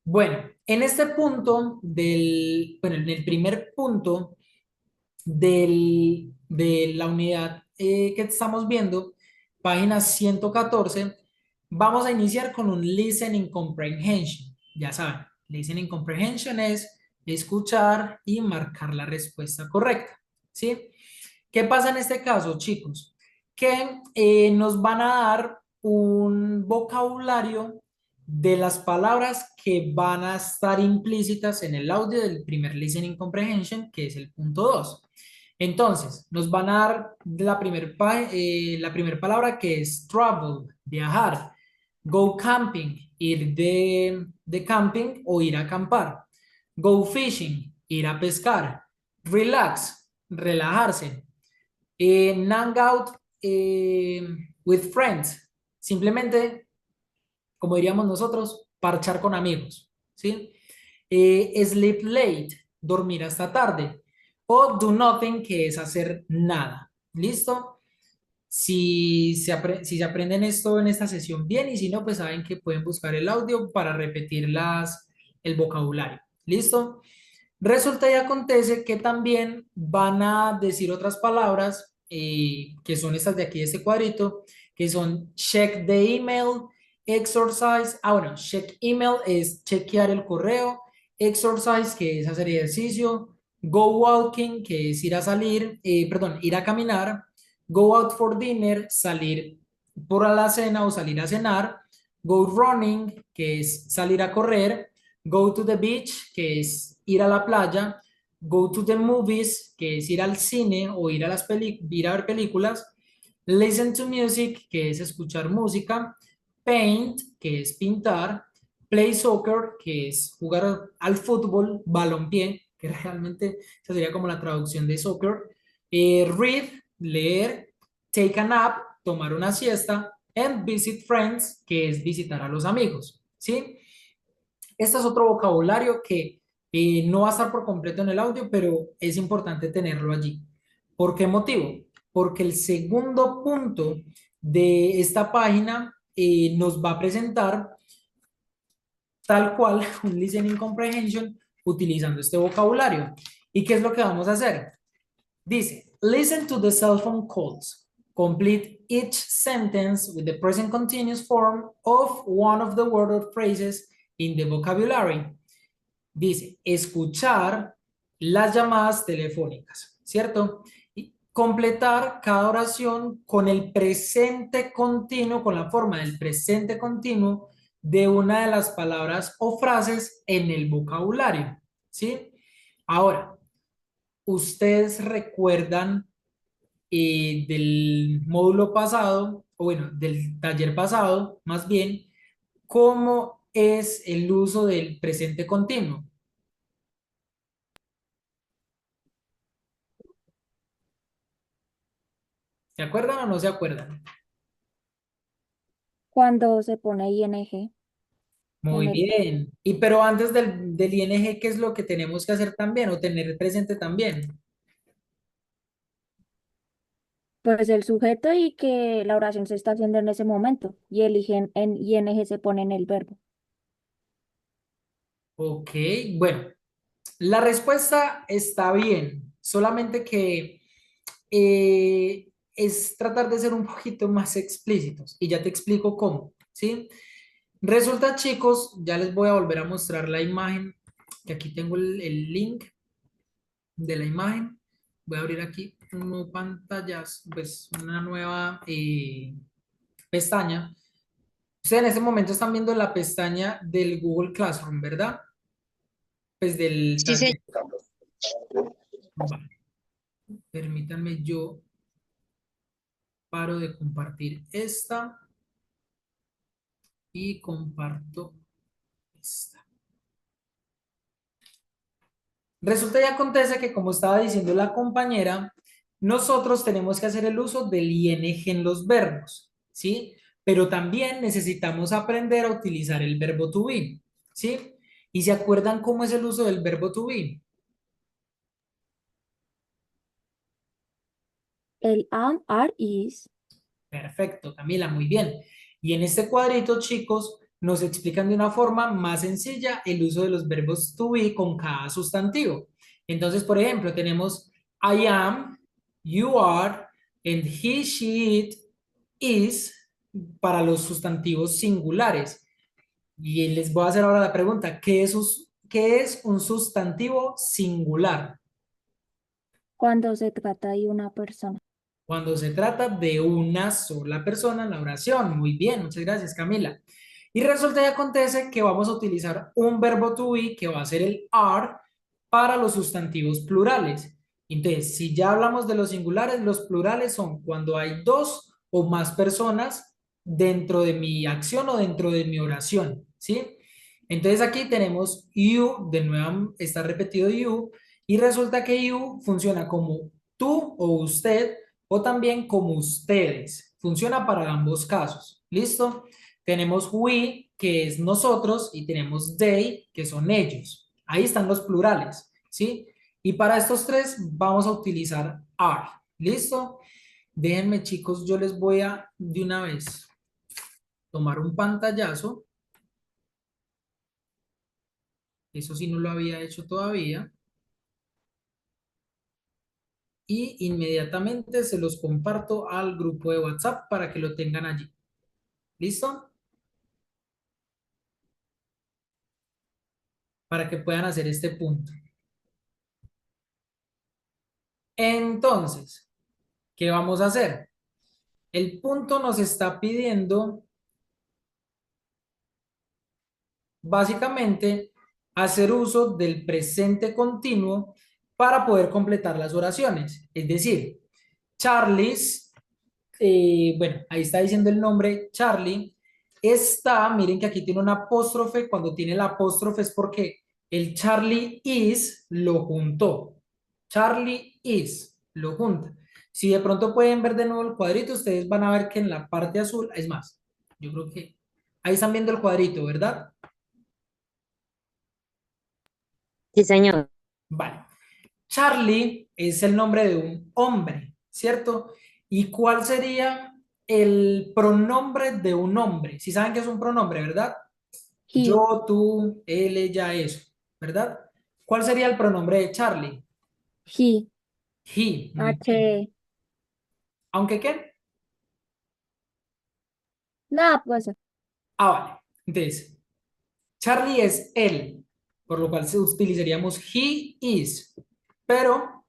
Bueno, en este punto bueno, en el primer punto de la unidad que estamos viendo, página 114, vamos a iniciar con un listening comprehension. Ya saben, listening comprehension es escuchar y marcar la respuesta correcta, ¿sí? ¿Qué pasa en este caso, chicos? Que nos van a dar un vocabulario de las palabras que van a estar implícitas en el audio del primer listening comprehension, que es el punto 2. Entonces, nos van a dar la primer palabra que es travel, viajar, go camping, ir de camping o ir a acampar, go fishing, ir a pescar, relax, relajarse, hang out with friends, simplemente, como diríamos nosotros, parchar con amigos, ¿sí? Sleep late, dormir hasta tarde, o do nothing, que es hacer nada, ¿listo? Si se aprenden esto en esta sesión bien y si no, pues saben que pueden buscar el audio para repetir el vocabulario, ¿listo? Resulta y acontece que también van a decir otras palabras que son estas de aquí, de este cuadrito, que son check the email, exercise. Ah, bueno, check email es chequear el correo, exercise, que es hacer ejercicio, go walking, que es ir a salir, perdón, ir a caminar, go out for dinner, salir por la cena o salir a cenar, go running, que es salir a correr, go to the beach, que es ir a la playa, go to the movies, que es ir al cine o ir ir a ver películas, listen to music, que es escuchar música, paint, que es pintar, play soccer, que es jugar al fútbol, balompié, que realmente esa sería como la traducción de soccer, read, leer, take a nap, tomar una siesta, and visit friends, que es visitar a los amigos, ¿sí? Este es otro vocabulario que no va a estar por completo en el audio, pero es importante tenerlo allí. ¿Por qué motivo? Porque el segundo punto de esta página nos va a presentar tal cual un listening comprehension utilizando este vocabulario. ¿Y qué es lo que vamos a hacer? Dice, listen to the cell phone calls. Complete each sentence with the present continuous form of one of the word or phrases in the vocabulary. Dice, escuchar las llamadas telefónicas, ¿cierto? Y completar cada oración con el presente continuo, con la forma del presente continuo de una de las palabras o frases en el vocabulario, ¿sí? Ahora, ¿ustedes recuerdan del módulo pasado, o bueno, del taller pasado, más bien, cómo es el uso del presente continuo? ¿Se acuerdan o no se acuerdan? Cuando se pone ing Muy en el, bien. Y pero antes del ING, ¿qué es lo que tenemos que hacer también o tener presente también? pues el sujeto y que la oración se está haciendo en ese momento y el en ing se pone en el verbo. Ok, bueno, la respuesta está bien, solamente que es tratar de ser un poquito más explícitos y ya te explico cómo, ¿sí? Resulta, chicos, ya les voy a volver a mostrar la imagen, que aquí tengo el link de la imagen. Voy a abrir aquí un nuevo pantallas, pues una nueva pestaña. Ustedes en este momento están viendo la pestaña del Google Classroom, ¿verdad? Pues del Sí, señor. taller. Vale, permítanme, yo paro de compartir esta y comparto esta. Resulta y acontece que, como estaba diciendo la compañera, nosotros tenemos que hacer el uso del ing en los verbos, ¿sí? Pero también necesitamos aprender a utilizar el verbo to be, ¿sí? ¿Y se acuerdan cómo es el uso del verbo to be? El am, are, is. Perfecto, Camila, muy bien. Y en este cuadrito, chicos, nos explican de una forma más sencilla el uso de los verbos to be con cada sustantivo. Entonces, por ejemplo, tenemos I am, you are, and he, she, it, is para los sustantivos singulares. Y les voy a hacer ahora la pregunta, qué es un sustantivo singular? Cuando se trata de una persona. Cuando se trata de una sola persona en la oración. Muy bien, muchas gracias, Camila. Y resulta y acontece que vamos a utilizar un verbo to be que va a ser el are para los sustantivos plurales. Entonces, si ya hablamos de los singulares, los plurales son cuando hay dos o más personas dentro de mi acción o dentro de mi oración, ¿sí? Entonces aquí tenemos you, de nuevo está repetido you, y resulta que you funciona como tú o usted, o también como ustedes. Funciona para ambos casos. ¿Listo? Tenemos we, que es nosotros, y tenemos they, que son ellos. Ahí están los plurales, ¿sí? Y para estos tres vamos a utilizar are. ¿Listo? Déjenme, chicos, yo les voy a de una vez tomar un pantallazo. Eso sí no lo había hecho todavía. Y inmediatamente se los comparto al grupo de WhatsApp para que lo tengan allí. ¿Listo? Para que puedan hacer este punto. Entonces, ¿qué vamos a hacer? El punto nos está pidiendo básicamente hacer uso del presente continuo para poder completar las oraciones. Es decir, Charlie's, bueno, ahí está diciendo el nombre, Charlie, está, miren que aquí tiene una apóstrofe, cuando tiene la apóstrofe es porque el Charlie is lo juntó. Charlie is lo junta. Si de pronto pueden ver de nuevo el cuadrito, ustedes van a ver que en la parte azul, es más, yo creo que ahí están viendo el cuadrito, ¿verdad? Sí, señor. Vale. Charlie es el nombre de un hombre, ¿cierto? ¿Y cuál sería el pronombre de un hombre? Si saben que es un pronombre, ¿verdad? He, Yo, tú, él, ella, eso, ¿verdad? ¿Cuál sería el pronombre de Charlie? he, He, muy bien. H. ¿Aunque qué? Nada, pues. Vale. Entonces, Charlie es él, por lo cual utilizaríamos he is. Pero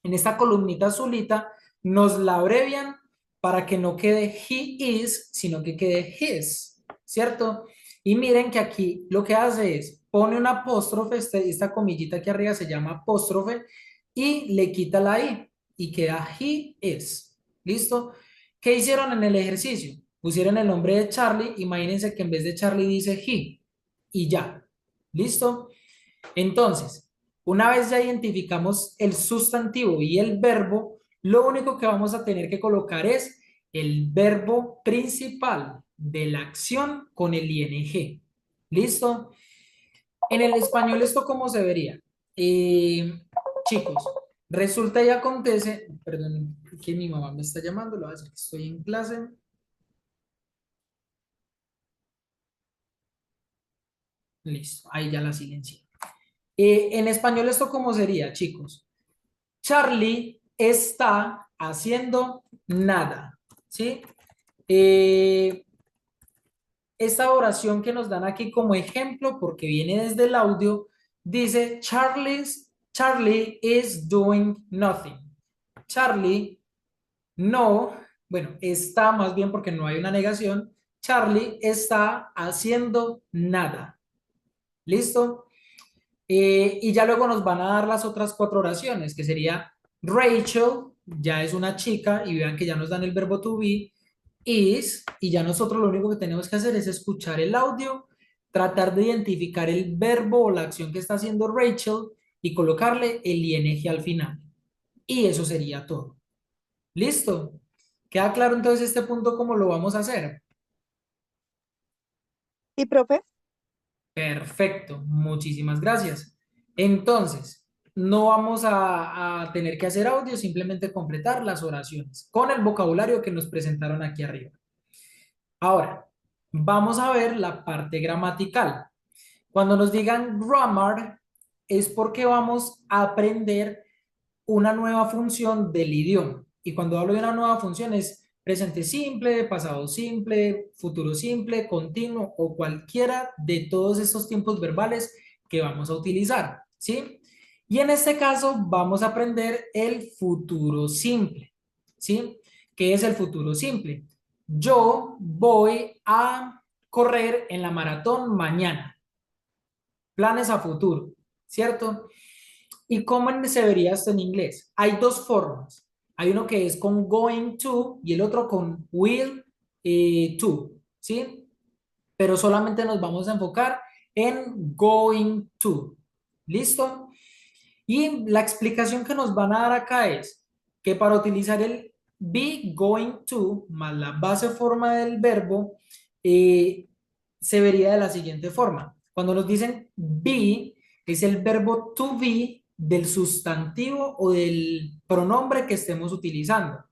en esta columnita azulita nos la abrevian para que no quede he is, sino que quede his, ¿cierto? Y miren que aquí lo que hace es pone una apóstrofe, esta comillita aquí arriba se llama apóstrofe, y le quita la i y queda he is. ¿Listo? ¿Qué hicieron en el ejercicio? Pusieron el nombre de Charlie, imagínense que en vez de Charlie dice he y ya. ¿Listo? Entonces, una vez ya identificamos el sustantivo y el verbo, lo único que vamos a tener que colocar es el verbo principal de la acción con el ing. ¿Listo? En el español, ¿esto cómo se vería? Chicos, resulta y acontece, perdón, que mi mamá me está llamando, lo voy a decir que estoy en clase. Listo, ahí ya la silencié. En español, ¿esto cómo sería, chicos? Charlie está haciendo nada, ¿sí? Esta oración que nos dan aquí como ejemplo, porque viene desde el audio, dice, Charlie is doing nothing. Charlie no, bueno, está más bien porque no hay una negación. Charlie está haciendo nada. ¿Listo? Y ya luego nos van a dar las otras cuatro oraciones, que sería Rachel, ya es una chica, y vean que ya nos dan el verbo to be, is, y ya nosotros lo único que tenemos que hacer es escuchar el audio, tratar de identificar el verbo o la acción que está haciendo Rachel, y colocarle el ing al final. Y eso sería todo. ¿Listo? ¿Queda claro entonces este punto cómo lo vamos a hacer? ¿Y profe? Perfecto, muchísimas gracias. Entonces, no vamos a tener que hacer audio, simplemente completar las oraciones con el vocabulario que nos presentaron aquí arriba. Ahora, vamos a ver la parte gramatical. Cuando nos digan grammar, es porque vamos a aprender una nueva función del idioma. Y cuando hablo de una nueva función es presente simple, pasado simple, futuro simple, continuo o cualquiera de todos estos tiempos verbales que vamos a utilizar, ¿sí? Y en este caso vamos a aprender el futuro simple, ¿sí? ¿Qué es el futuro simple? Yo voy a correr en la maratón mañana. Planes a futuro, ¿cierto? ¿Y cómo se vería esto en inglés? Hay dos formas. Hay uno que es con going to y el otro con will to, ¿sí? Pero solamente nos vamos a enfocar en going to. ¿Listo? Y la explicación que nos van a dar acá es que para utilizar el be going to más la base forma del verbo, se vería de la siguiente forma. Cuando nos dicen be, es el verbo to be del sustantivo o del pronombre que estemos utilizando.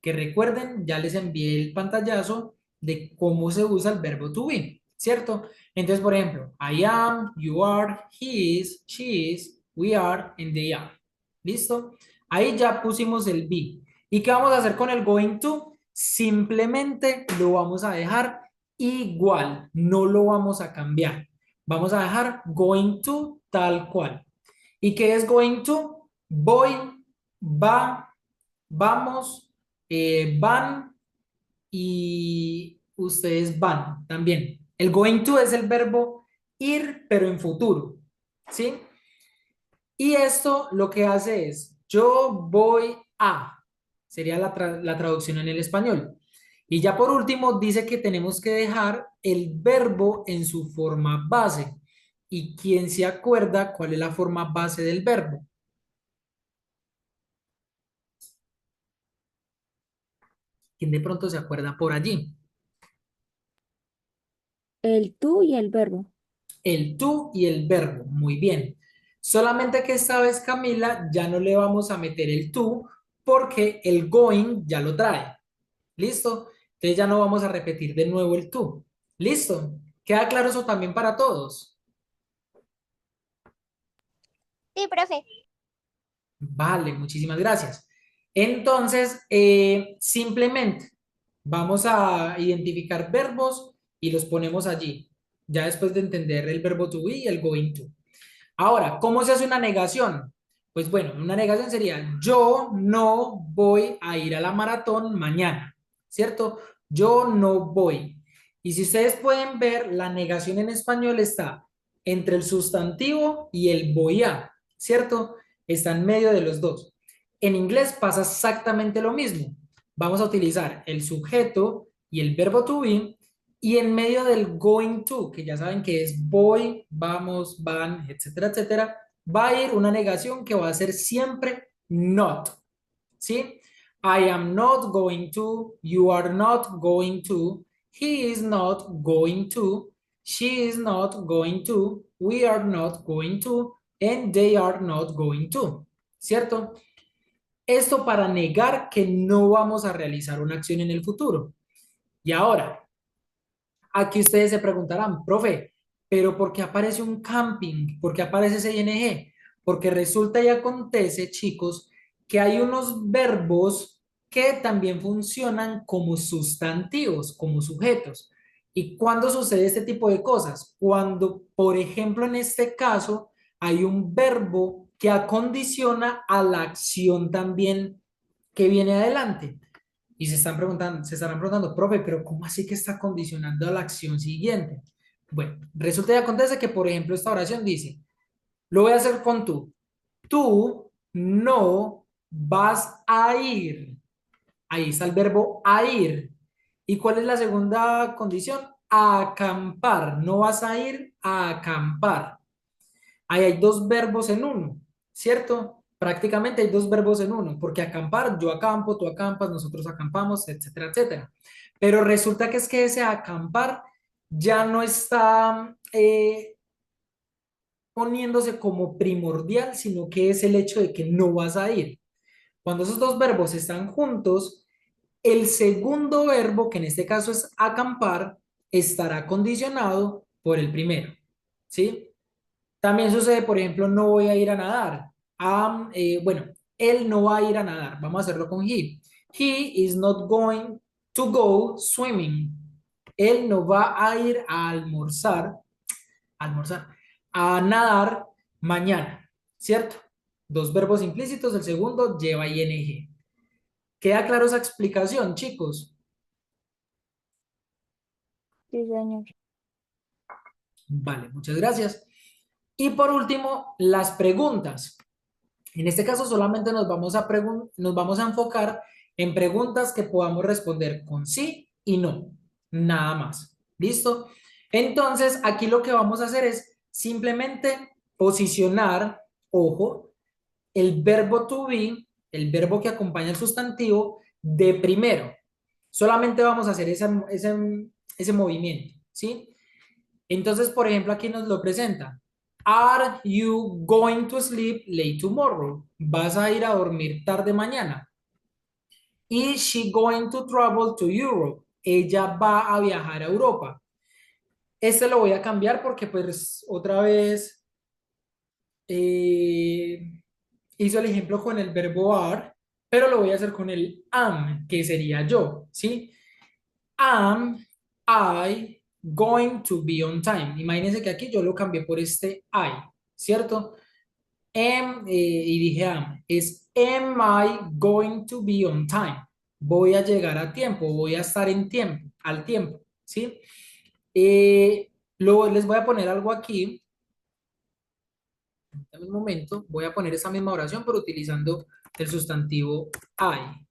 Que recuerden, ya les envié el pantallazo de cómo se usa el verbo to be, ¿cierto? Entonces, por ejemplo, I am, you are, he is, she is, we are, and they are. ¿Listo? Ahí ya pusimos el be. ¿Y qué vamos a hacer con el going to? Simplemente lo vamos a dejar igual, no lo vamos a cambiar. Vamos a dejar going to tal cual. ¿Y qué es going to? Voy, va, vamos, van y ustedes van también. El going to es el verbo ir, pero en futuro, ¿sí? Y esto lo que hace es, yo voy a, sería la traducción en el español. Y ya por último dice que tenemos que dejar el verbo en su forma base. ¿Y quién se acuerda cuál es la forma base del verbo? ¿Quién de pronto se acuerda por allí? El tú y el verbo. El tú y el verbo, muy bien. Solamente que esta vez, Camila, ya no le vamos a meter el tú porque el going ya lo trae. ¿Listo? Entonces ya no vamos a repetir de nuevo el tú. ¿Listo? ¿Queda claro eso también para todos? Sí, profe. Vale, muchísimas gracias. Entonces, simplemente vamos a identificar verbos y los ponemos allí, ya después de entender el verbo to be y el going to. Ahora, ¿cómo se hace una negación? Pues bueno, una negación sería, yo no voy a ir a la maratón mañana, ¿cierto? Yo no voy. Y si ustedes pueden ver, la negación en español está entre el sustantivo y el voy a, ¿cierto? Está en medio de los dos. En inglés pasa exactamente lo mismo. Vamos a utilizar el sujeto y el verbo to be y en medio del going to, que ya saben que es voy, vamos, van, etcétera, etcétera, va a ir una negación que va a ser siempre not. ¿Sí? I am not going to, you are not going to, he is not going to, she is not going to, we are not going to, and they are not going to. ¿Cierto? Esto para negar que no vamos a realizar una acción en el futuro. Y ahora, aquí ustedes se preguntarán, profe, pero ¿por qué aparece un camping? ¿Por qué aparece ese ing? Porque resulta y acontece, chicos, que hay unos verbos que también funcionan como sustantivos, como sujetos. ¿Y cuándo sucede este tipo de cosas? Cuando, por ejemplo, en este caso, hay un verbo que acondiciona a la acción también que viene adelante. Y se estarán preguntando, profe, pero ¿cómo así que está condicionando a la acción siguiente? Bueno, resulta y acontece que, por ejemplo, esta oración dice, lo voy a hacer con tú. Tú no vas a ir. Ahí está el verbo a ir. ¿Y cuál es la segunda condición? A acampar. No vas a ir a acampar. Ahí hay dos verbos en uno. ¿cierto? Prácticamente hay dos verbos en uno, porque acampar, yo acampo, tú acampas, nosotros acampamos, etcétera, etcétera. Pero resulta que es que ese acampar ya no está poniéndose como primordial, sino que es el hecho de que no vas a ir. Cuando esos dos verbos están juntos, el segundo verbo, que en este caso es acampar, estará condicionado por el primero, ¿sí? También sucede, por ejemplo, no voy a ir a nadar. Bueno, él no va a ir a nadar. Vamos a hacerlo con he. He is not going to go swimming. Él no va a ir a almorzar, a nadar mañana, ¿cierto? Dos verbos implícitos, el segundo lleva ing. ¿Queda claro esa explicación, chicos? Sí, señor. Vale, muchas gracias. Y por último, las preguntas. En este caso solamente nos vamos a enfocar en preguntas que podamos responder con sí y no, nada más. ¿Listo? Entonces, aquí lo que vamos a hacer es simplemente posicionar, ojo, el verbo to be, el verbo que acompaña el sustantivo, de primero. Solamente vamos a hacer ese movimiento, ¿sí? Entonces, por ejemplo, aquí nos lo presenta. Are you going to sleep late tomorrow? ¿Vas a ir a dormir tarde mañana? Is she going to travel to Europe? Ella va a viajar a Europa. Este lo voy a cambiar porque pues otra vez hizo el ejemplo con el verbo are, pero lo voy a hacer con el am, que sería yo, ¿sí? Am I going to be on time? Imagínense que aquí yo lo cambié por este I, ¿cierto? Y dije am, es am I going to be on time? Voy a llegar a tiempo, voy a estar en tiempo, al tiempo, ¿sí? Les voy a poner algo aquí. En un momento, voy a poner esa misma oración, pero utilizando el sustantivo I.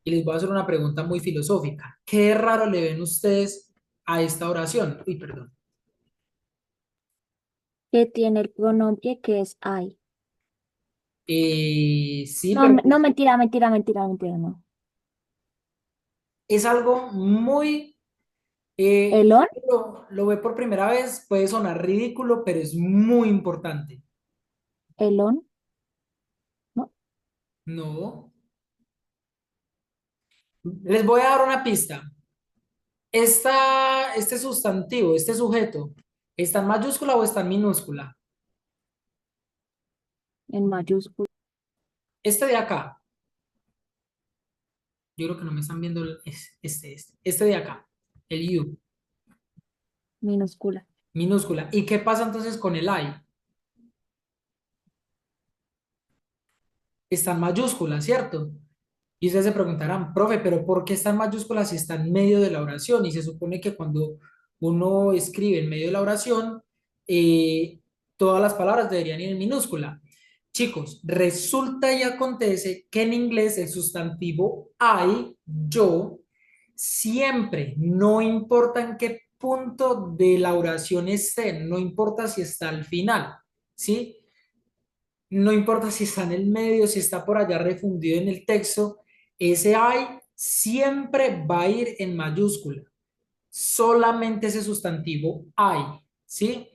Y les voy a hacer una pregunta muy filosófica. ¿Qué raro le ven ustedes a esta oración? Uy, perdón. Que tiene el pronombre que es I. Sí, No, pero no, mentira, mentira, mentira, mentira, no. es algo muy... ¿El on? lo ve por primera vez, puede sonar ridículo, pero es muy importante. ¿El on? No. No. Les voy a dar una pista. Este sustantivo, este sujeto, ¿está en mayúscula o está en minúscula? En mayúscula, Este de acá. Yo creo que no me están viendo este de acá, el you, minúscula. minúscula. ¿Y qué pasa entonces con el I? Está en mayúscula, ¿cierto? Y ustedes se preguntarán, profe, pero ¿por qué está en mayúscula si está en medio de la oración? Y se supone que cuando uno escribe en medio de la oración, eh, todas las palabras deberían ir en minúscula. Chicos, resulta y acontece que en inglés el sustantivo I, yo, siempre, no importa en qué punto de la oración esté, no importa si está al final, ¿sí? No importa si está en el medio, si está por allá refundido en el texto, ese I siempre va a ir en mayúscula. Solamente ese sustantivo I, ¿sí?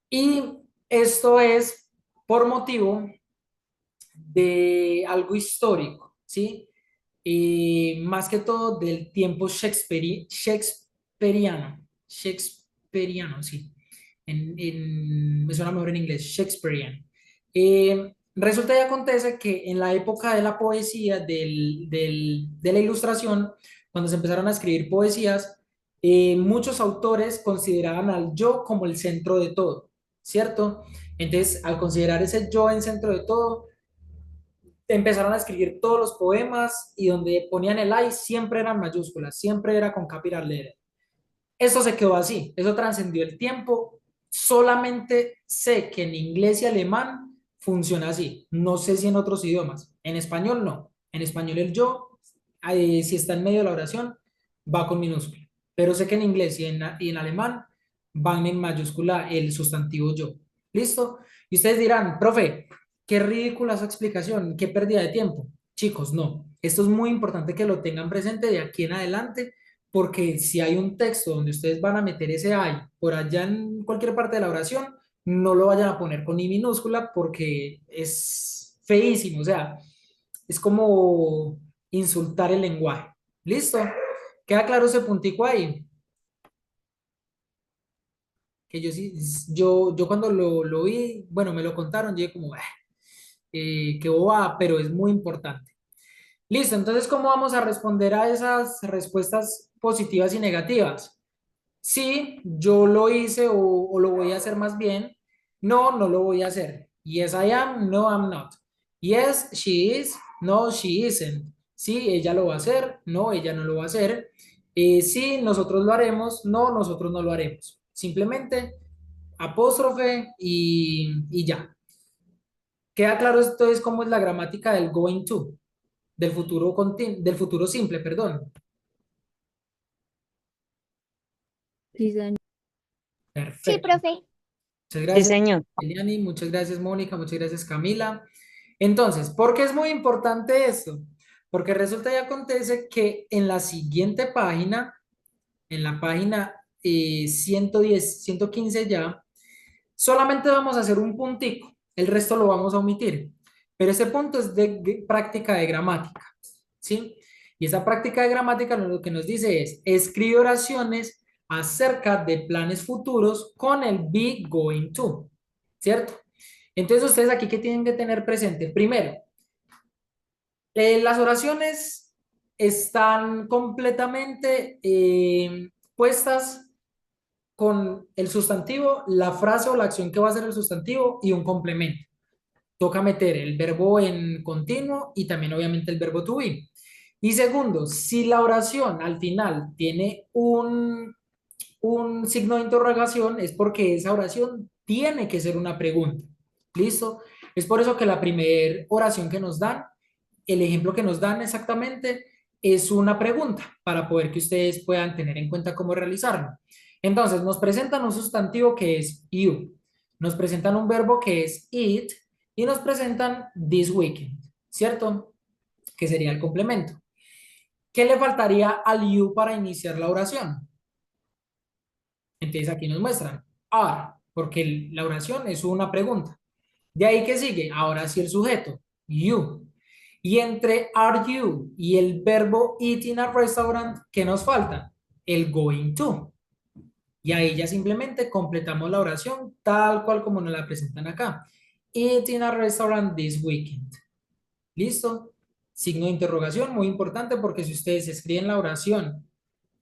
Y esto es por motivo de algo histórico, ¿sí? Más que todo del tiempo shakespeariano, sí. Me suena mejor en inglés, Shakespearean. Resulta y acontece que en la época de la poesía, de la ilustración, cuando se empezaron a escribir poesías, muchos autores consideraban al yo como el centro de todo, ¿cierto? Entonces, al considerar ese yo en centro de todo, empezaron a escribir todos los poemas y donde ponían el I siempre eran mayúsculas, siempre era con capital letter. Eso se quedó así, eso trascendió el tiempo. Solamente sé que en inglés y alemán funciona así. No sé si en otros idiomas. En español no. En español el yo, si está en medio de la oración, va con minúscula. Pero sé que en inglés y en alemán van en mayúscula el sustantivo yo. ¿Listo? Y ustedes dirán, profe, qué ridícula su explicación, qué pérdida de tiempo. Chicos, no. Esto es muy importante que lo tengan presente de aquí en adelante, porque si hay un texto donde ustedes van a meter ese I por allá en cualquier parte de la oración, no lo vayan a poner con I minúscula porque es feísimo. O sea, es como insultar el lenguaje. ¿Listo? ¿Queda claro ese puntico ahí? Que yo sí, yo cuando lo vi, bueno, me lo contaron, yo dije como, qué bobada, pero es muy importante. Listo, entonces, ¿cómo vamos a responder a esas respuestas positivas y negativas? Sí, yo lo hice o lo voy a hacer más bien. No, no lo voy a hacer. Yes, I am. No, I'm not. Yes, she is. No, she isn't. Sí, ella lo va a hacer. No, ella no lo va a hacer. Sí, nosotros lo haremos. No, nosotros no lo haremos. Simplemente apóstrofe y ya. Queda claro entonces cómo es la gramática del going to, del futuro simple, perdón. Sí, señor. Sí, Perfecto. profe. Muchas Sí, gracias, señor. Eliani. Muchas gracias, Mónica. Muchas gracias, Camila. Entonces, ¿por qué es muy importante esto? Porque resulta y acontece que en la siguiente página, en la página 110, 115 ya, solamente vamos a hacer un puntico, el resto lo vamos a omitir. Pero ese punto es de práctica de gramática, ¿sí? Y esa práctica de gramática lo que nos dice es, escribe oraciones acerca de planes futuros con el be going to, ¿cierto? Entonces, ustedes aquí, ¿qué tienen que tener presente? Primero, las oraciones están completamente puestas con el sustantivo, la frase o la acción que va a ser el sustantivo y un complemento. Toca meter el verbo en continuo y también obviamente el verbo to be. Y segundo, si la oración al final tiene un signo de interrogación, es porque esa oración tiene que ser una pregunta. ¿Listo? Es por eso que la primera oración que nos dan, el ejemplo que nos dan exactamente, es una pregunta para poder que ustedes puedan tener en cuenta cómo realizarlo. Entonces, nos presentan un sustantivo que es you, nos presentan un verbo que es it y nos presentan this weekend, ¿cierto? Que sería el complemento. ¿Qué le faltaría al you para iniciar la oración? Entonces aquí nos muestran are, porque la oración es una pregunta. De ahí que sigue, ahora sí el sujeto, you. Y entre are you y el verbo eat in a restaurant, ¿qué nos falta? El going to. Y ahí ya simplemente completamos la oración tal cual como nos la presentan acá. Eat in a restaurant this weekend. ¿Listo? Signo de interrogación, muy importante porque si ustedes escriben la oración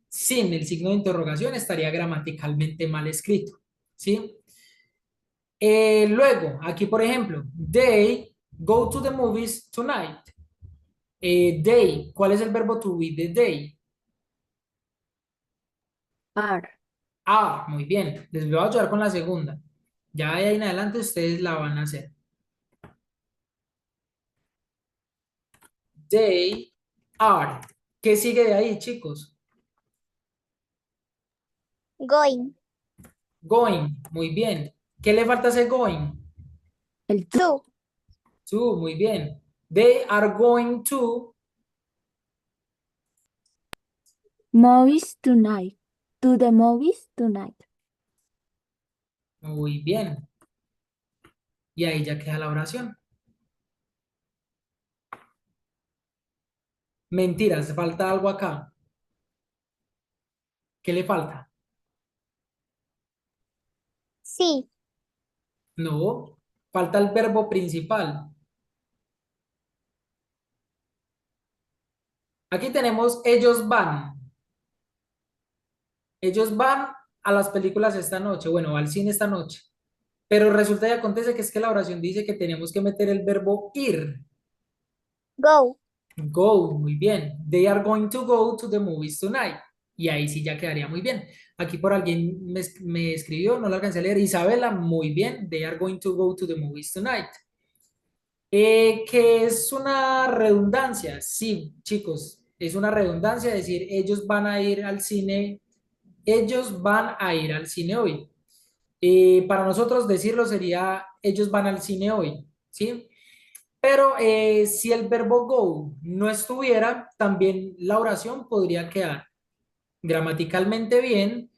sin el signo de interrogación estaría gramaticalmente mal escrito. ¿Sí? Luego, aquí por ejemplo, they go to the movies tonight. They, ¿cuál es el verbo to be de they? Are. Ah, muy bien. Les voy a ayudar con la segunda. Ya de ahí en adelante ustedes la van a hacer. They are. ¿Qué sigue de ahí, chicos? Going. Going. Muy bien. ¿Qué le falta a ese going? El To. To, muy bien. They are going to. movies tonight. To the movies tonight. Muy bien. Y ahí ya queda la oración. Mentiras, falta algo acá. ¿Qué le falta? Sí. No, falta el verbo principal. Aquí tenemos ellos van. Ellos van a las películas esta noche, bueno, al cine esta noche. Pero resulta y acontece que es que la oración dice que tenemos que meter el verbo ir. Go. Go, muy bien. They are going to go to the movies tonight. Y ahí sí ya quedaría muy bien. Aquí por alguien me escribió, no lo alcancé a leer. Isabela, muy bien. They are going to go to the movies tonight. Que es una redundancia. Sí, chicos, es una redundancia decir ellos van a ir al cine ellos van a ir al cine hoy. Para nosotros decirlo sería, ellos van al cine hoy, ¿sí? Pero si el verbo go no estuviera, también la oración podría quedar gramaticalmente bien,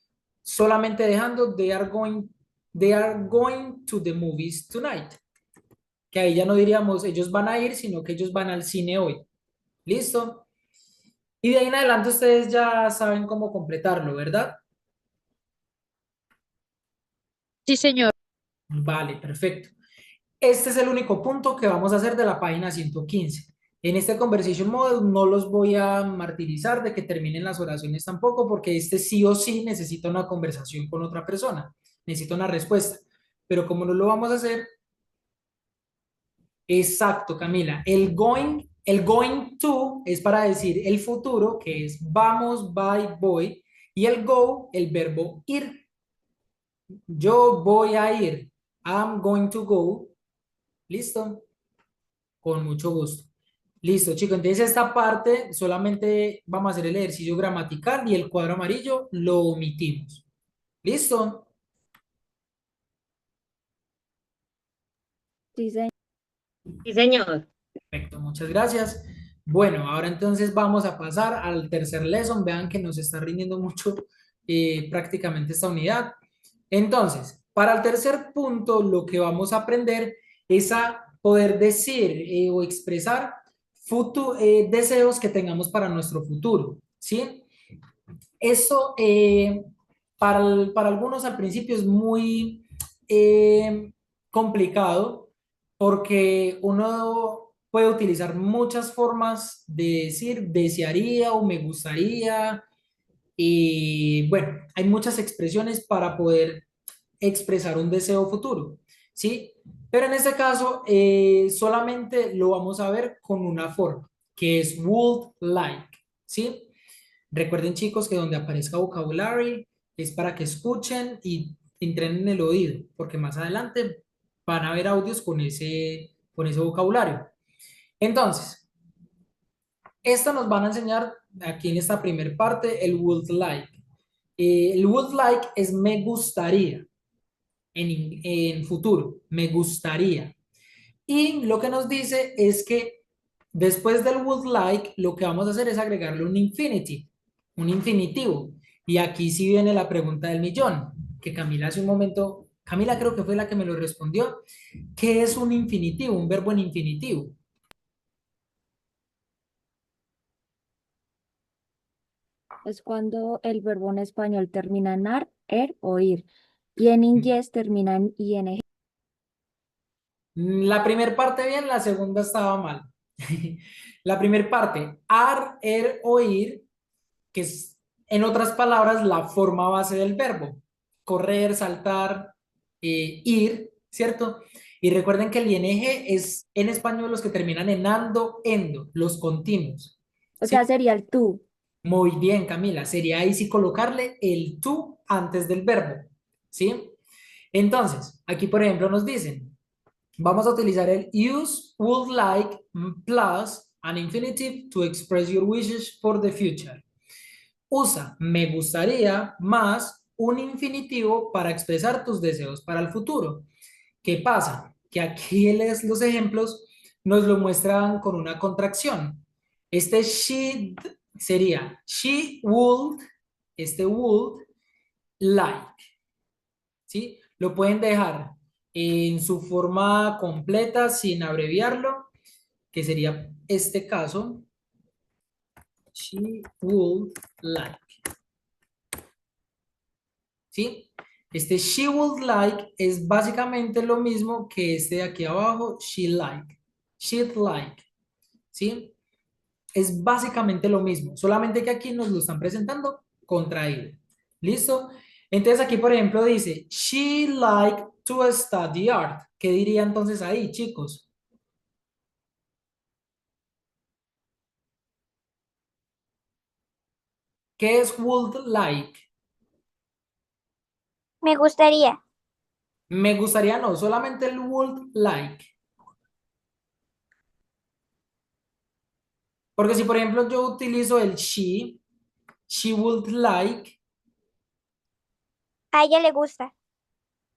solamente dejando they are going to the movies tonight. Que ahí ya no diríamos ellos van a ir, sino que ellos van al cine hoy. ¿Listo? Y de ahí en adelante ustedes ya saben cómo completarlo, ¿verdad? Sí, señor. Vale, perfecto. Este es el único punto que vamos a hacer de la página 115. En este Conversation Model no los voy a martirizar de que terminen las oraciones tampoco, porque este sí o sí necesita una conversación con otra persona, necesita una respuesta. Pero como no lo vamos a hacer, exacto, Camila, el going to es para decir el futuro, que es vamos, voy, y el go, el verbo ir. Yo voy a ir. I'm going to go. ¿Listo? Con mucho gusto. Listo, chicos. Entonces esta parte solamente vamos a hacer el ejercicio gramatical y el cuadro amarillo lo omitimos. ¿Listo? Sí, señor. Sí, señor. Perfecto, muchas gracias. Bueno, ahora entonces vamos a pasar al tercer lesson. Vean que nos está rindiendo mucho prácticamente esta unidad. Entonces, para el tercer punto, lo que vamos a aprender es a poder decir o expresar deseos que tengamos para nuestro futuro, ¿sí? Eso para algunos al principio es muy complicado porque uno puede utilizar muchas formas de decir desearía o me gustaría y bueno, hay muchas expresiones para poder expresar un deseo futuro, ¿sí? Pero en este caso solamente lo vamos a ver con una forma, que es would like, ¿sí? Recuerden chicos que donde aparezca vocabulary es para que escuchen y entren en el oído, porque más adelante van a ver audios con ese vocabulario. Entonces, esto nos van a enseñar aquí en esta primera parte el would like. El would like es me gustaría en futuro, me gustaría. Y lo que nos dice es que después del would like, lo que vamos a hacer es agregarle un infinitive, un infinitivo. Y aquí sí viene la pregunta del millón, que Camila hace un momento, Camila creo que fue la que me lo respondió. ¿Qué es un infinitivo, un verbo en infinitivo? Es cuando el verbo en español termina en ar, er o ir. Y en inglés termina en ing. La primera parte bien, la segunda estaba mal. La primera parte, ar, er, oír, que es, en otras palabras, la forma base del verbo. Correr, saltar, ir, ¿cierto? Y recuerden que el ing es en español los que terminan en ando, endo, los continuos. O ¿Sí? sea, sería el tú. Muy bien, Camila. Sería ahí sí colocarle el tú antes del verbo. ¿Sí? Entonces, aquí por ejemplo nos dicen, vamos a utilizar el use would like plus an infinitive to express your wishes for the future. Usa me gustaría más un infinitivo para expresar tus deseos para el futuro. ¿Qué pasa? Que aquí los ejemplos nos lo muestran con una contracción. Este she sería she would, este would like, ¿sí? Lo pueden dejar en su forma completa sin abreviarlo, que sería este caso, she would like. ¿Sí? Este she would like es básicamente lo mismo que este de aquí abajo, she like, she'd like, ¿sí? Es básicamente lo mismo, solamente que aquí nos lo están presentando contraído. ¿Listo? Entonces aquí, por ejemplo, dice, she like to study art. ¿Qué diría entonces ahí, chicos? ¿Qué es would like? Me gustaría. Me gustaría no, solamente el would like. Porque si, por ejemplo, yo utilizo el she would like, A ella le gusta.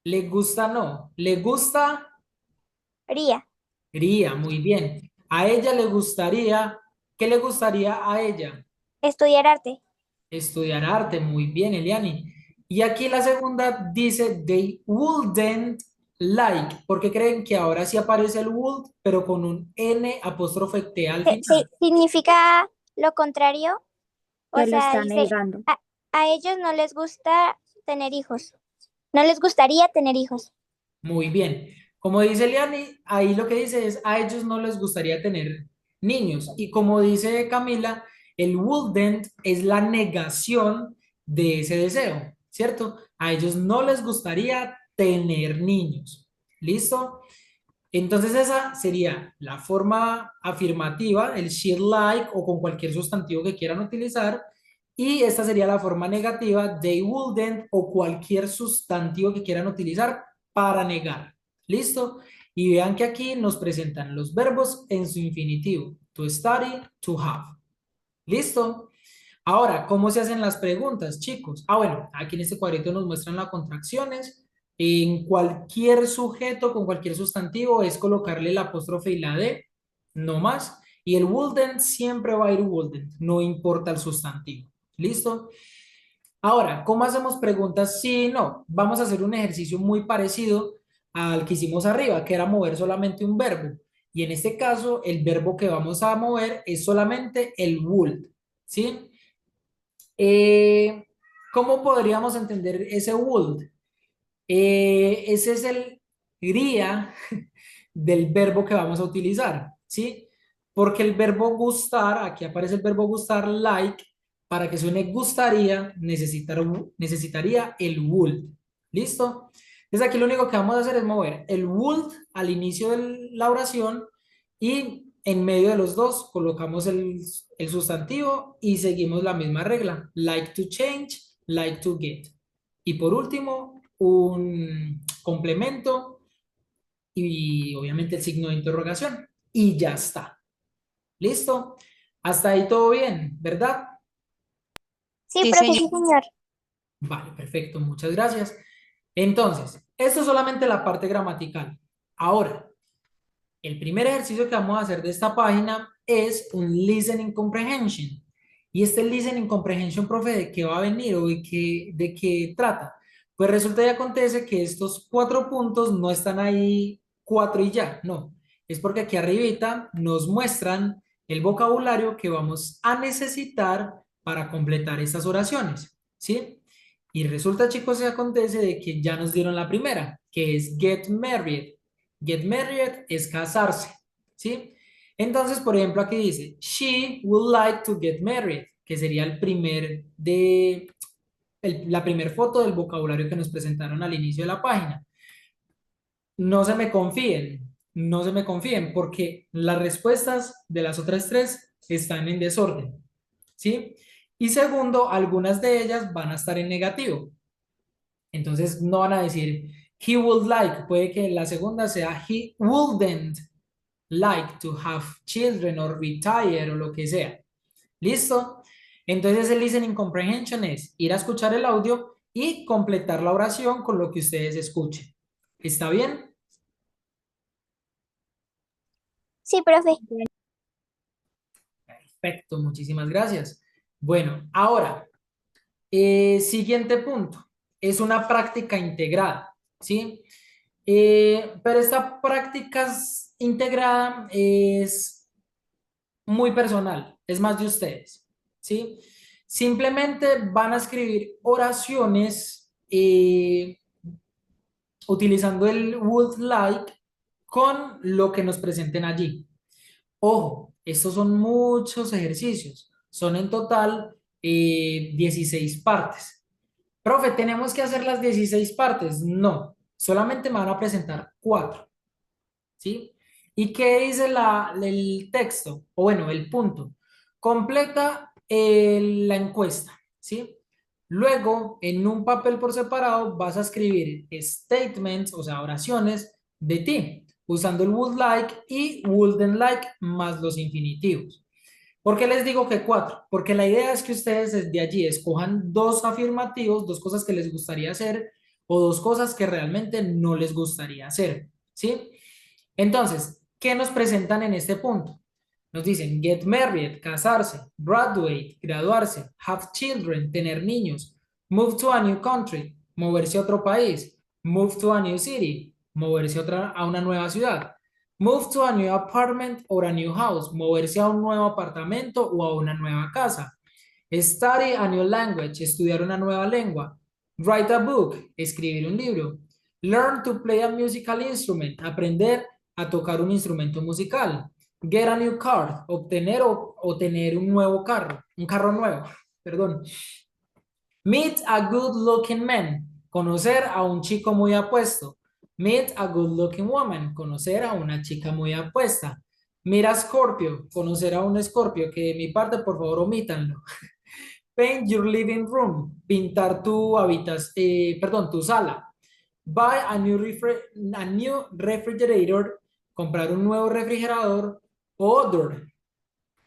Le gusta no. Le gusta Ría. Ría, muy bien. A ella le gustaría, ¿qué le gustaría a ella? Estudiar arte. Estudiar arte, muy bien, Eliani. Y aquí la segunda dice, they wouldn't like, porque creen que ahora sí aparece el would, pero con un N apóstrofe T al final. Significa lo contrario. O Que lo sea, está dice, negando. a ellos no les gusta tener hijos. No les gustaría tener hijos. Muy bien. Como dice Eliani, ahí lo que dice es, a ellos no les gustaría tener niños. Y como dice Camila, el wouldn't es la negación de ese deseo, ¿cierto? A ellos no les gustaría tener niños. ¿Listo? Entonces esa sería la forma afirmativa, el she'd like o con cualquier sustantivo que quieran utilizar. Y esta sería la forma negativa, they wouldn't o cualquier sustantivo que quieran utilizar para negar. ¿Listo? Y vean que aquí nos presentan los verbos en su infinitivo. To study, to have. ¿Listo? Ahora, ¿cómo se hacen las preguntas, chicos? Ah, bueno, aquí en este cuadrito nos muestran las contracciones. En cualquier sujeto con cualquier sustantivo es colocarle la apóstrofe y la D, no más. Y el wouldn't siempre va a ir wouldn't, no importa el sustantivo. ¿Listo? Ahora, ¿cómo hacemos preguntas sí y no? Vamos a hacer un ejercicio muy parecido al que hicimos arriba, que era mover solamente un verbo. Y en este caso, el verbo que vamos a mover es solamente el would. ¿Sí? Eh, ¿Cómo podríamos entender ese would? Ese es el iría del verbo que vamos a utilizar, ¿sí? Porque el verbo gustar, aquí aparece el verbo gustar, like, para que suene gustaría, necesitaría el would. ¿Listo? Entonces aquí lo único que vamos a hacer es mover el would al inicio de la oración y en medio de los dos colocamos el sustantivo y seguimos la misma regla. Like to change, like to get. Y por último, un complemento y obviamente el signo de interrogación. Y ya está. ¿Listo? Hasta ahí todo bien, ¿verdad? Sí, Sí, profe, señor. sí, señor. Vale, perfecto, muchas gracias. Entonces, esto es solamente la parte gramatical. Ahora, el primer ejercicio que vamos a hacer de esta página es un listening comprehension. Y este listening comprehension, profe, ¿de qué va a venir o de qué trata? Pues resulta y acontece que estos 4 puntos no están ahí 4 y ya, no. Es porque aquí arribita nos muestran el vocabulario que vamos a necesitar para completar estas oraciones, ¿sí? Y resulta, chicos, y acontece de que ya nos dieron la primera, que es get married. Get married es casarse, ¿sí? Entonces, por ejemplo, aquí dice, she would like to get married, que sería la primera foto del vocabulario que nos presentaron al inicio de la página. No se me confíen, no se me confíen, porque las respuestas de las otras 3 están en desorden, ¿sí? Y segundo, algunas de ellas van a estar en negativo. Entonces no van a decir he would like, puede que la segunda sea he wouldn't like to have children or retire o lo que sea. ¿Listo? Entonces el listening comprehension es ir a escuchar el audio y completar la oración con lo que ustedes escuchen. ¿Está bien? Sí, profe. Perfecto, muchísimas gracias. Bueno, ahora, siguiente punto. Es una práctica integrada, ¿sí? Pero esta práctica integrada es muy personal, es más de ustedes, ¿sí? Simplemente van a escribir oraciones utilizando el would like con lo que nos presenten allí. Ojo, estos son muchos ejercicios, son en total 16 partes. Profe, ¿tenemos que hacer las 16 partes? No, solamente me van a presentar 4. ¿Sí? ¿Y qué dice el texto? O bueno, el punto. Completa la encuesta, ¿sí? Luego, en un papel por separado, vas a escribir statements, o sea, oraciones de ti, usando el would like y wouldn't like más los infinitivos. ¿Por qué les digo que 4? Porque la idea es que ustedes desde allí escojan dos afirmativos, dos cosas que les gustaría hacer o dos cosas que realmente no les gustaría hacer, ¿sí? Entonces, ¿qué nos presentan en este punto? Nos dicen get married, casarse, graduate, graduarse, have children, tener niños, move to a new country, moverse a otro país, move to a new city, moverse a una nueva ciudad, move to a new apartment or a new house, moverse a un nuevo apartamento o a una nueva casa, study a new language, estudiar una nueva lengua, write a book, escribir un libro, learn to play a musical instrument, aprender a tocar un instrumento musical. Get a new car, obtener o tener un nuevo carro, un carro nuevo, perdón. Meet a good looking man, conocer a un chico muy apuesto. Meet a good looking woman, conocer a una chica muy apuesta. Meet a Scorpio, conocer a un Scorpio, que de mi parte por favor omítanlo. Paint your living room, pintar tu sala. Buy a new refrigerator, comprar un nuevo refrigerador. Order.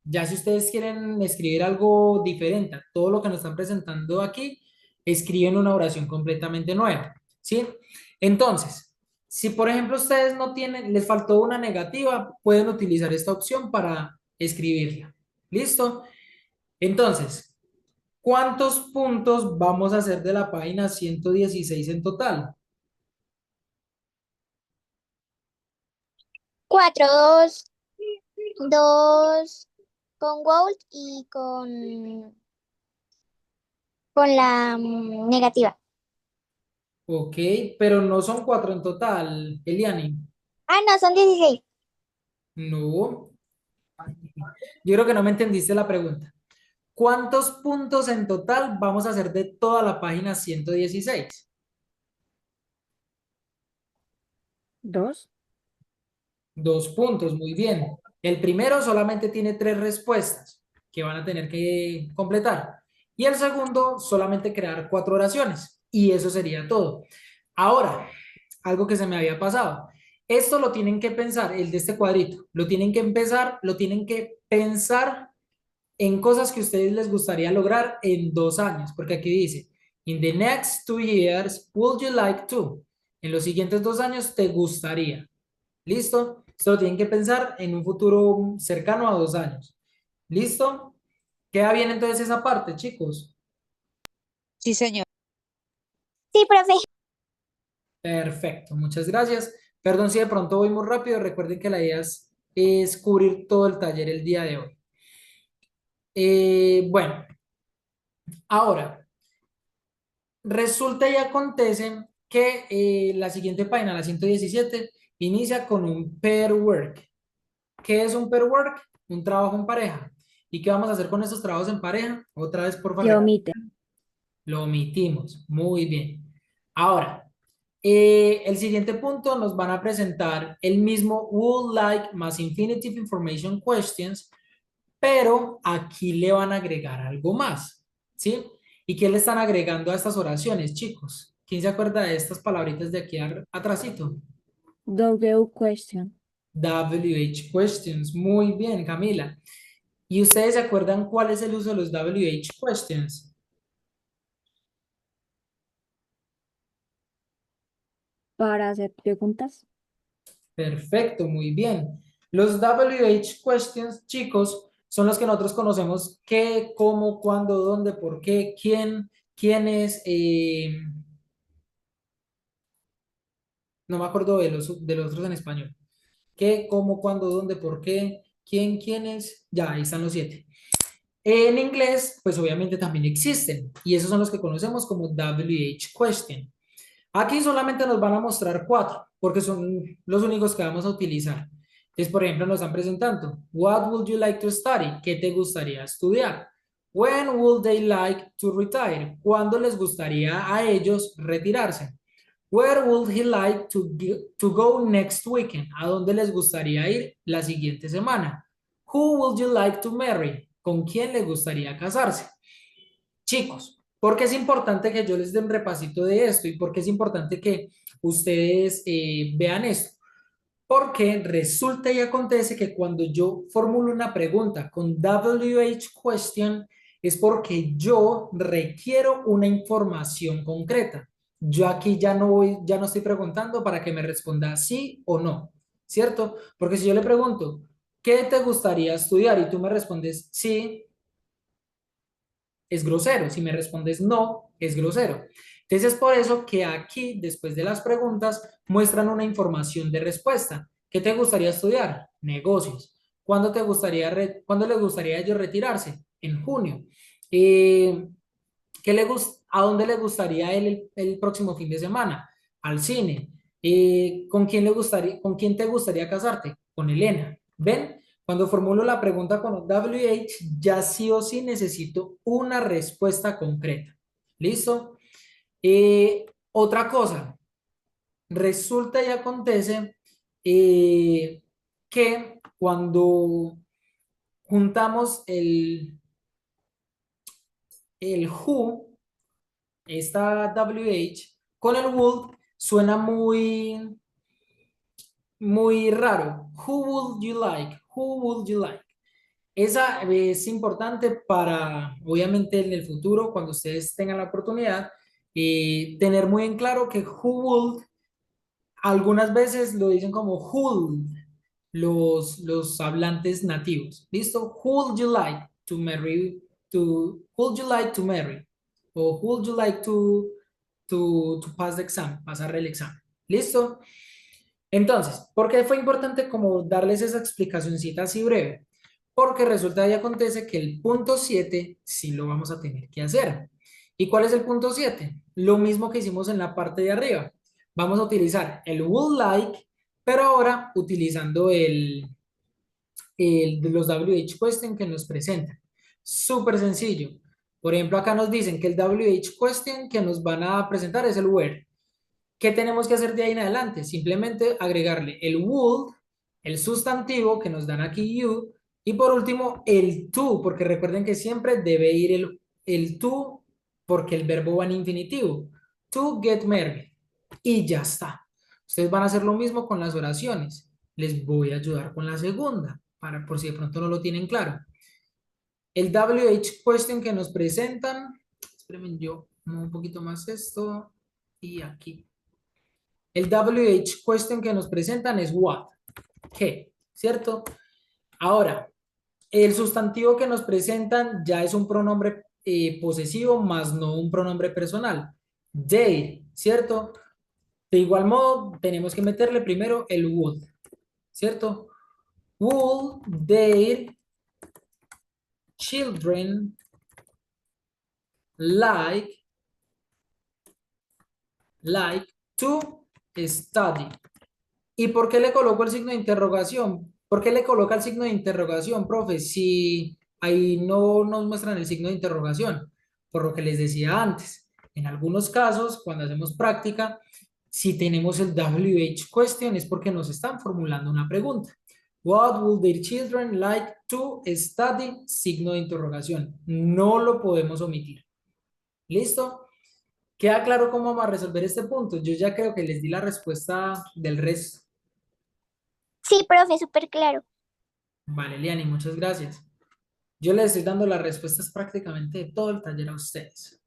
Ya si ustedes quieren escribir algo diferente a todo lo que nos están presentando aquí, escriben una oración completamente nueva, ¿sí? Entonces, si por ejemplo ustedes no tienen, les faltó una negativa, pueden utilizar esta opción para escribirla. ¿Listo? Entonces, ¿cuántos puntos vamos a hacer de la página 116 en total? 4, 2 con Walt y con la negativa. Ok, pero no son 4 en total, Eliani. Ah, no, son 16. No, yo creo que no me entendiste la pregunta. ¿Cuántos puntos en total vamos a hacer de toda la página 116? 2. 2 puntos, muy bien. El primero solamente tiene 3 respuestas que van a tener que completar. Y el segundo solamente crear 4 oraciones. Y eso sería todo. Ahora, algo que se me había pasado. Esto lo tienen que pensar, el de este cuadrito, lo tienen que pensar en cosas que a ustedes les gustaría lograr en 2 años, porque aquí dice, in the next 2 years, would you like to? En los siguientes 2 años, ¿te gustaría? ¿Listo? Esto lo tienen que pensar en un futuro cercano a 2 años. ¿Listo? ¿Queda bien entonces esa parte, chicos? Sí, señor. Sí, profe. Perfecto, muchas gracias. Perdón si de pronto voy muy rápido, recuerden que la idea es cubrir todo el taller el día de hoy. Bueno, ahora, resulta y acontece que la siguiente página, la 117, inicia con un pair work. ¿Qué es un pair work? Un trabajo en pareja. ¿Y qué vamos a hacer con estos trabajos en pareja? Otra vez, por Se favor. omite. Lo omitimos. Muy bien. Ahora, el siguiente punto nos van a presentar el mismo would like más infinitive information questions, pero aquí le van a agregar algo más, ¿sí? ¿Y qué le están agregando a estas oraciones, chicos? ¿Quién se acuerda de estas palabritas de aquí atrásito? W question. WH questions. Muy bien, Camila. ¿Y ustedes se acuerdan cuál es el uso de los WH questions? Para hacer preguntas. Perfecto, muy bien. Los WH questions, chicos, son los que nosotros conocemos qué, cómo, cuándo, dónde, por qué, quién, quiénes, no me acuerdo de los otros en español. ¿Qué, cómo, cuándo, dónde, por qué, quién, quiénes? Ya, ahí están los 7. En inglés, pues obviamente también existen y esos son los que conocemos como WH question. Aquí solamente nos van a mostrar 4 porque son los únicos que vamos a utilizar. Entonces, por ejemplo, nos están presentando, what would you like to study? ¿Qué te gustaría estudiar? When would they like to retire? ¿Cuándo les gustaría a ellos retirarse? Where would he like to go next weekend? ¿A dónde les gustaría ir la siguiente semana? Who would you like to marry? ¿Con quién les gustaría casarse? Chicos, ¿por qué es importante que yo les dé un repasito de esto y por qué es importante que ustedes vean esto? Porque resulta y acontece que cuando yo formulo una pregunta con WH question es porque yo requiero una información concreta. Yo aquí ya no estoy preguntando para que me responda sí o no, ¿cierto? Porque si yo le pregunto, ¿qué te gustaría estudiar? Y tú me respondes sí, es grosero. Si me respondes no, es grosero. Entonces es por eso que aquí, después de las preguntas, muestran una información de respuesta. ¿Qué te gustaría estudiar? Negocios. ¿Cuándo le gustaría a ellos retirarse? En junio. Eh, ¿A dónde le gustaría el próximo fin de semana? Al cine. ¿Con quién te gustaría casarte? Con Elena. ¿Ven? Cuando formulo la pregunta con WH, ya sí o sí necesito una respuesta concreta. ¿Listo? Otra cosa, resulta y acontece que cuando juntamos el who, esta WH, con el would, suena muy raro. Who would you like? Who would you like? Esa es importante para, obviamente, en el futuro, cuando ustedes tengan la oportunidad, tener muy en claro que who would, algunas veces lo dicen como would, los hablantes nativos. ¿Listo? Who would you like to marry? Who would you like to marry? O who would you like to pass the exam? Pasar el examen. ¿Listo? Entonces, ¿por qué fue importante como darles esa explicacióncita así breve? Porque resulta y acontece que el punto 7 sí lo vamos a tener que hacer. ¿Y cuál es el punto 7? Lo mismo que hicimos en la parte de arriba. Vamos a utilizar el would like, pero ahora utilizando de los WH question que nos presentan. Súper sencillo. Por ejemplo, acá nos dicen que el WH question que nos van a presentar es el where. ¿Qué tenemos que hacer de ahí en adelante? Simplemente agregarle el would, el sustantivo que nos dan aquí you, y por último el to, porque recuerden que siempre debe ir el to porque el verbo va en infinitivo. To get married. Y ya está. Ustedes van a hacer lo mismo con las oraciones. Les voy a ayudar con la segunda, por si de pronto no lo tienen claro. El WH question que nos presentan, espérenme, yo muevo un poquito más esto y aquí. El WH question que nos presentan es what, ¿qué? ¿Cierto? Ahora, el sustantivo que nos presentan ya es un pronombre posesivo, más no un pronombre personal. They, ¿cierto? De igual modo, tenemos que meterle primero el would, ¿cierto? Would their children like to study? ¿Y por qué le coloco el signo de interrogación? ¿Por qué le coloca el signo de interrogación, profe? Si ahí no nos muestran el signo de interrogación, por lo que les decía antes. En algunos casos, cuando hacemos práctica, si tenemos el WH question es porque nos están formulando una pregunta. What would their children like to study? Signo de interrogación. No lo podemos omitir. ¿Listo? ¿Queda claro cómo vamos a resolver este punto? Yo ya creo que les di la respuesta del resto. Sí, profe, súper claro. Vale, Liani, muchas gracias. Yo les estoy dando las respuestas prácticamente de todo el taller a ustedes.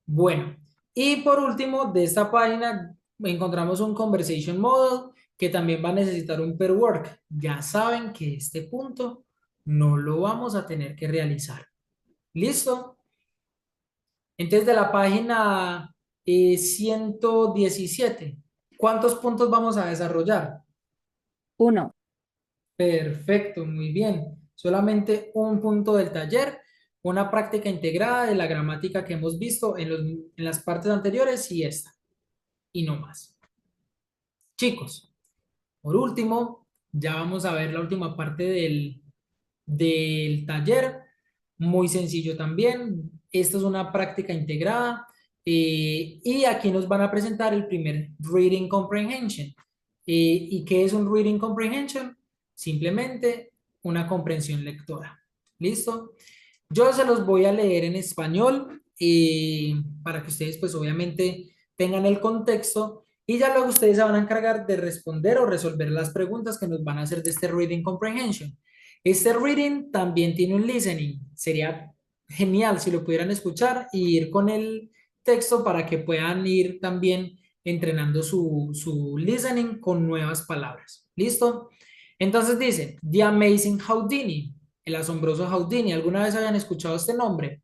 Bueno, y por último, de esta página encontramos un Conversation Model que también va a necesitar un pair work. Ya saben que este punto no lo vamos a tener que realizar. ¿Listo? Entonces, de la página 117, ¿cuántos puntos vamos a desarrollar? 1. Perfecto, muy bien. Solamente un punto del taller, una práctica integrada de la gramática que hemos visto en las partes anteriores y esta, y no más. Chicos, por último, ya vamos a ver la última parte del taller. Muy sencillo también. Esto es una práctica integrada y aquí nos van a presentar el primer Reading Comprehension. ¿Y qué es un Reading Comprehension? Simplemente una comprensión lectora. ¿Listo? Yo se los voy a leer en español para que ustedes pues obviamente tengan el contexto Y ya luego ustedes se van a encargar de responder o resolver las preguntas que nos van a hacer de este Reading Comprehension. Este Reading también tiene un Listening. Sería genial si lo pudieran escuchar y ir con el texto para que puedan ir también entrenando su listening con nuevas palabras. ¿Listo? Entonces dice, The Amazing Houdini, el asombroso Houdini. ¿Alguna vez habían escuchado este nombre?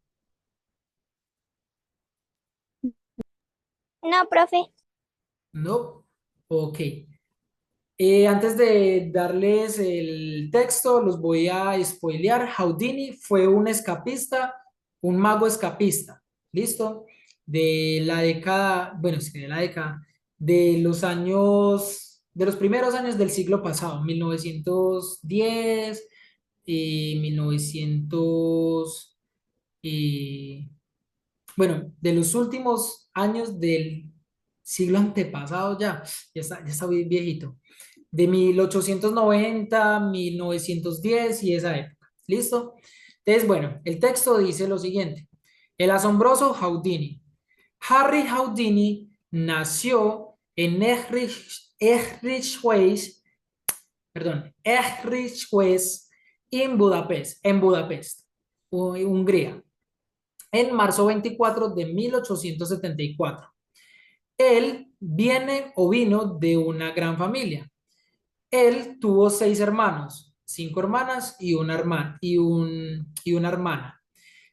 No, profe. No. Ok. Antes de darles el texto, los voy a spoilear. Houdini fue un escapista, un mago escapista, ¿listo? De la década, bueno, sí, de la década, de los años, de los primeros años del siglo pasado, 1910 y 1900, y, bueno, de los últimos años del siglo antepasado ya está muy viejito de 1890, 1910 y esa época. ¿Listo? Entonces, bueno, el texto dice lo siguiente. El asombroso Houdini. Harry Houdini nació en Ehrichweiz, en Budapest, Hungría, en marzo 24 de 1874. Él viene o vino de una gran familia. Él tuvo 6 hermanos, 5 hermanas y una hermana.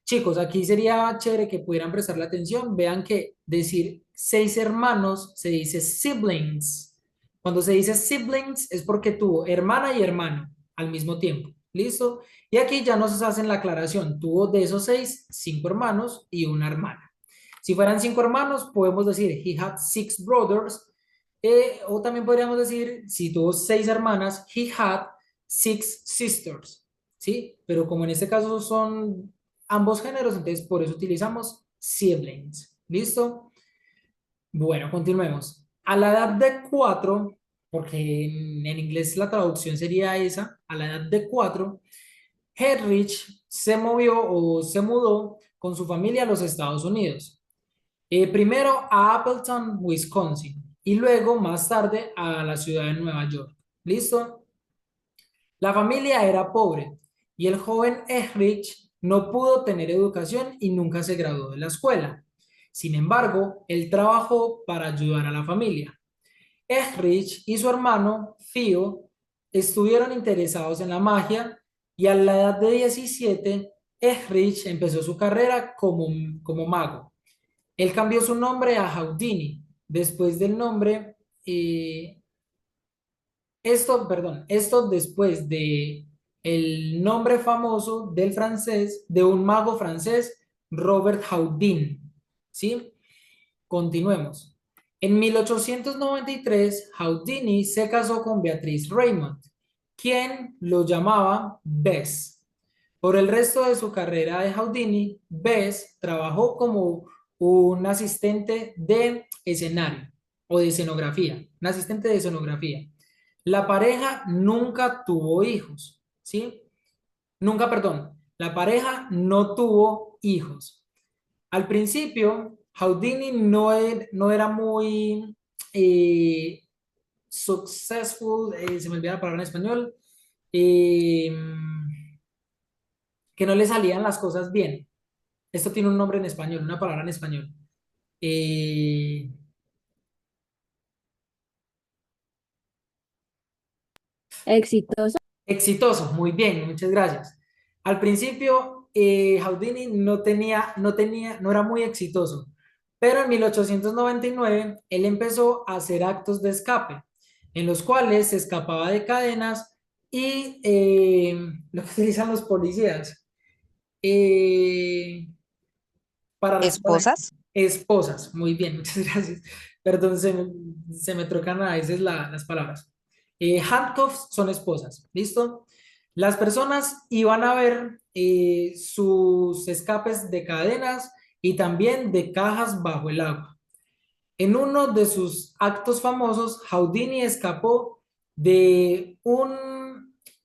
Chicos, aquí sería chévere que pudieran prestarle atención. Vean que decir 6 hermanos se dice siblings. Cuando se dice siblings es porque tuvo hermana y hermano al mismo tiempo. ¿Listo? Y aquí ya nos hacen la aclaración. Tuvo de esos 6, 5 hermanos y una hermana. Si fueran 5 hermanos, podemos decir he had 6 brothers. O también podríamos decir, si tuvo 6 hermanas, he had 6 sisters. ¿Sí? Pero como en este caso son ambos géneros, entonces por eso utilizamos siblings. ¿Listo? Bueno, continuemos. A la edad de 4, porque en inglés la traducción sería esa, a la edad de 4, Hedrich se movió o se mudó con su familia a los Estados Unidos. Primero a Appleton, Wisconsin, y luego más tarde a la ciudad de Nueva York. ¿Listo? La familia era pobre y el joven Ehlich no pudo tener educación y nunca se graduó de la escuela. Sin embargo, él trabajó para ayudar a la familia. Ehlich y su hermano, Theo, estuvieron interesados en la magia y a la edad de 17, Ehlich empezó su carrera como mago. Él cambió su nombre a Houdini, después del nombre, esto después de el nombre famoso del francés, de un mago francés, Robert Houdin. ¿Sí? Continuemos. En 1893, Houdini se casó con Beatrice Raymond, quien lo llamaba Bess. Por el resto de su carrera de Houdini, Bess trabajó como un asistente de escenario o de escenografía, un asistente de escenografía. La pareja nunca tuvo hijos, ¿sí? Nunca, perdón, la pareja no tuvo hijos. Al principio, Houdini no era muy successful, se me olvida la palabra en español, eh, que no le salían las cosas bien. Esto tiene un nombre en español, una palabra en español. Eh, Exitoso. Exitoso, muy bien, muchas gracias. Al principio, Houdini no era muy exitoso, pero en 1899 él empezó a hacer actos de escape, en los cuales se escapaba de cadenas y lo que utilizan los policías eh, para ¿Esposas? esposas. Muy bien, muchas gracias. Perdón, se me trocan a veces las palabras. Handcuffs son esposas, ¿listo? Las personas iban a ver sus escapes de cadenas y también de cajas bajo el agua. En uno de sus actos famosos, Houdini escapó de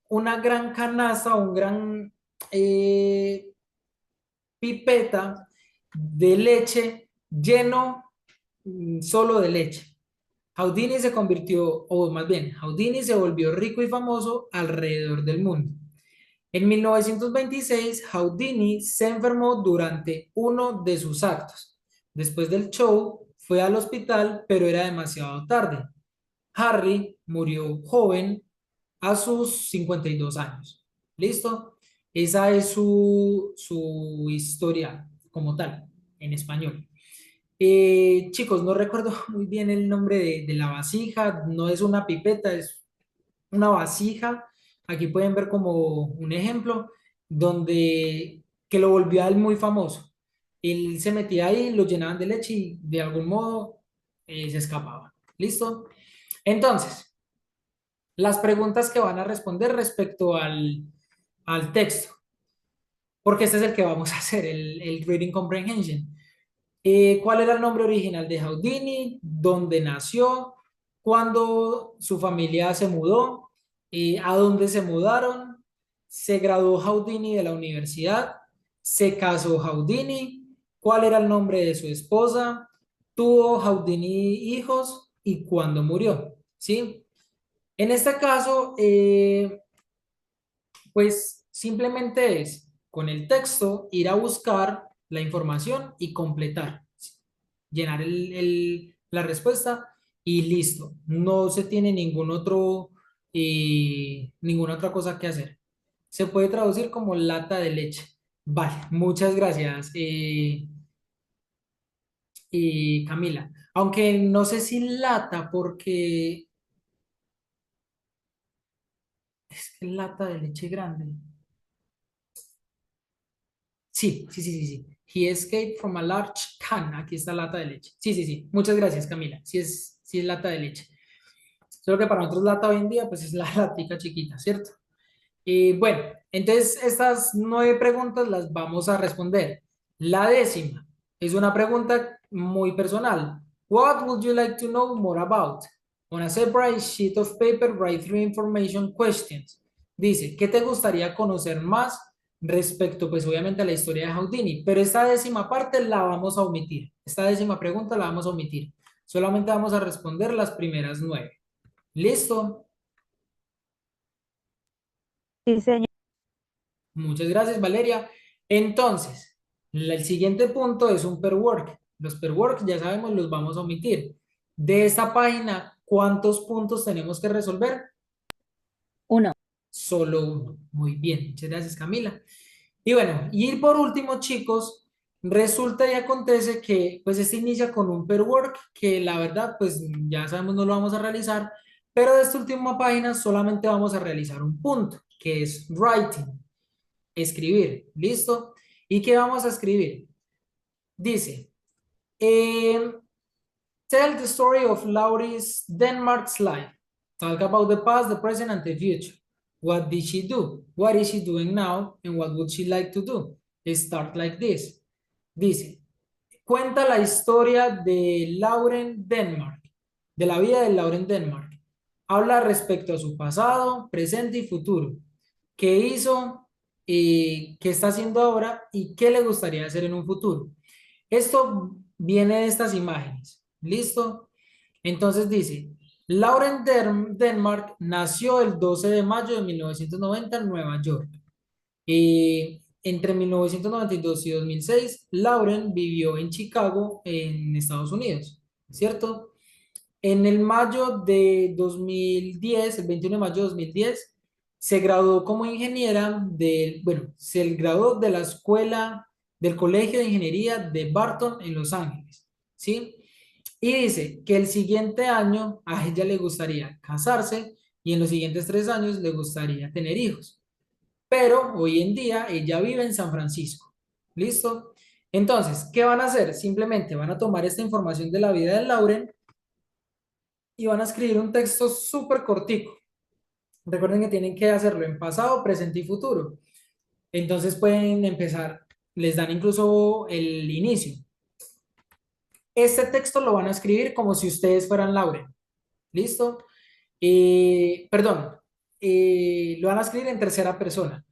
una gran canasta, un gran pipeta de leche lleno solo de leche. Houdini se convirtió, o más bien, Houdini se volvió rico y famoso alrededor del mundo. En 1926, Houdini se enfermó durante uno de sus actos. Después del show, fue al hospital, pero era demasiado tarde. Harry murió joven a sus 52 años. ¿Listo? Esa es su historia como tal, en español. Chicos, no recuerdo muy bien el nombre de la vasija, no es una pipeta, es una vasija. Aquí pueden ver como un ejemplo donde que lo volvió a él muy famoso. Él se metía ahí, lo llenaban de leche y de algún modo se escapaba. ¿Listo? Entonces, las preguntas que van a responder respecto al texto, porque este es el que vamos a hacer, el Reading Comprehension. ¿Cuál era el nombre original de Houdini? ¿Dónde nació? ¿Cuándo su familia se mudó? ¿A dónde se mudaron? ¿Se graduó Houdini de la universidad? ¿Se casó Houdini? ¿Cuál era el nombre de su esposa? ¿Tuvo Houdini hijos? ¿Y cuándo murió? ¿Sí? En este caso, pues simplemente es con el texto ir a buscar la información y completar, llenar la respuesta y listo. No se tiene ninguna otra cosa que hacer. Se puede traducir como lata de leche. Vale, muchas gracias, Camila. Aunque no sé si lata porque es que lata de leche grande. Sí, sí, sí, sí, sí. He escaped from a large can. Aquí está lata de leche. Sí, sí, sí. Muchas gracias, Camila. Sí es lata de leche. Solo que para nosotros lata hoy en día, pues es la latica chiquita, ¿cierto? Y bueno, entonces estas 9 preguntas las vamos a responder. La décima es una pregunta muy personal. What would you like to know more about? On a separate sheet of paper, write 3 information questions. Dice, ¿qué te gustaría conocer más respecto, pues obviamente a la historia de Houdini? Pero esta décima parte la vamos a omitir. Esta décima pregunta la vamos a omitir. Solamente vamos a responder las primeras 9. ¿Listo? Sí, señor. Muchas gracias, Valeria. Entonces, el siguiente punto es un pair work. Los pair work, ya sabemos, los vamos a omitir. De esta página, ¿cuántos puntos tenemos que resolver? 1. Solo uno. Muy bien, muchas gracias, Camila. Y bueno, y por último, chicos, resulta y acontece que pues este inicia con un pair work que la verdad, pues ya sabemos no lo vamos a realizar, pero de esta última página solamente vamos a realizar un punto, que es writing. Escribir, ¿listo? ¿Y qué vamos a escribir? Dice, eh, tell the story of Laurie's Denmark's life. Talk about the past, the present, and the future. What did she do? What is she doing now? And what would she like to do? Start like this. Dice, cuenta la historia de Lauren Denmark, de la vida de Lauren Denmark. Habla respecto a su pasado, presente y futuro. ¿Qué hizo? ¿Qué está haciendo ahora? ¿Y qué le gustaría hacer en un futuro? Esto viene de estas imágenes. ¿Listo? Entonces dice, Lauren Denmark nació el 12 de mayo de 1990 en Nueva York. Entre 1992 y 2006, Lauren vivió en Chicago, en Estados Unidos, ¿cierto? En el mayo de 2010, el 21 de mayo de 2010, se graduó como ingeniera se graduó de la escuela, del Colegio de Ingeniería de Barton en Los Ángeles, ¿sí? Y dice que el siguiente año a ella le gustaría casarse y en los siguientes 3 años le gustaría tener hijos. Pero hoy en día ella vive en San Francisco. ¿Listo? Entonces, ¿qué van a hacer? Simplemente van a tomar esta información de la vida de Lauren y van a escribir un texto súper cortico. Recuerden que tienen que hacerlo en pasado, presente y futuro. Entonces pueden empezar, les dan incluso el inicio. Este texto lo van a escribir como si ustedes fueran Lauren. ¿Listo? Perdón, lo van a escribir en tercera persona.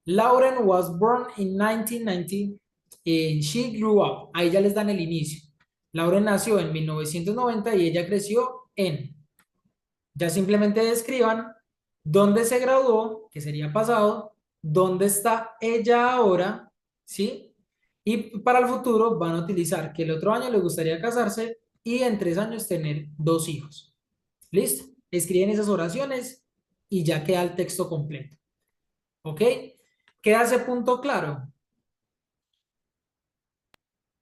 Lauren was born in 1990 and she grew up. Ahí ya les dan el inicio. Lauren nació en 1990 y ella creció en. Ya simplemente describan dónde se graduó, que sería pasado, dónde está ella ahora, ¿sí? Y para el futuro van a utilizar que el otro año le gustaría casarse y en 3 años tener 2 hijos. ¿Listo? Escriben esas oraciones y ya queda el texto completo. ¿Ok? ¿Queda ese punto claro?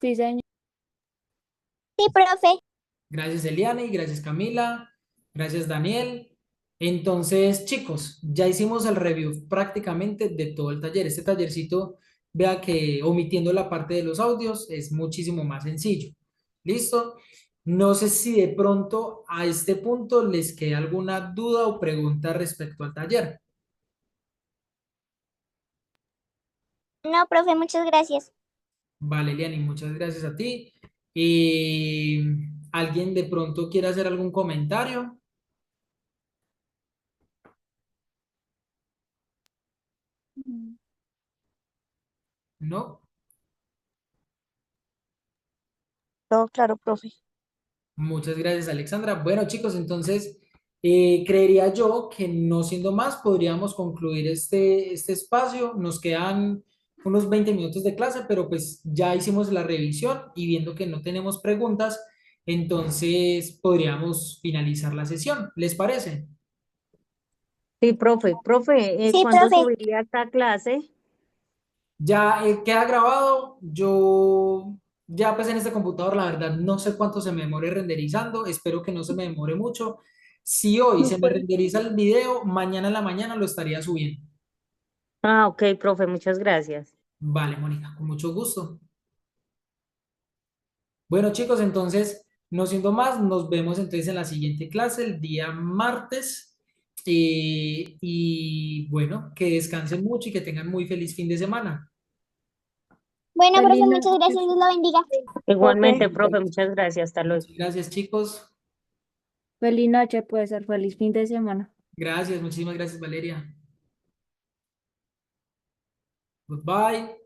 Sí, señor. Sí, profe. Gracias, Eliane, y gracias, Camila. Gracias, Daniel. Entonces, chicos, ya hicimos el review prácticamente de todo el taller. Este tallercito, vea que omitiendo la parte de los audios es muchísimo más sencillo. ¿Listo? No sé si de pronto a este punto les queda alguna duda o pregunta respecto al taller. No, profe, muchas gracias. Vale, Eliane, muchas gracias a ti. Y ¿alguien de pronto quiere hacer algún comentario? ¿No? Todo claro, profe. Muchas gracias, Alexandra. Bueno, chicos, entonces creería yo que no siendo más, podríamos concluir este espacio. Nos quedan unos 20 minutos de clase, pero pues ya hicimos la revisión y viendo que no tenemos preguntas, entonces podríamos finalizar la sesión. ¿Les parece? Sí, profe, Sí, ¿cuándo profe. subiría esta clase? Ya queda grabado. Yo ya pues en este computador, la verdad, no sé cuánto se me demore renderizando. Espero que no se me demore mucho. Si hoy No se me puede. renderiza el video, mañana en la mañana lo estaría subiendo. Ah, ok, profe, muchas gracias. Vale, Mónica, con mucho gusto. Bueno, chicos, entonces, no siendo más, nos vemos entonces en la siguiente clase el día martes. Y bueno, que descansen mucho y que tengan muy feliz fin de semana. Bueno, Feliz profe, muchas noche, gracias. Dios lo bendiga. Igualmente, profe, muchas gracias. Hasta luego. Muchas gracias, chicos. feliz noche, puede ser feliz fin de semana. Gracias, muchísimas gracias, Valeria. Goodbye.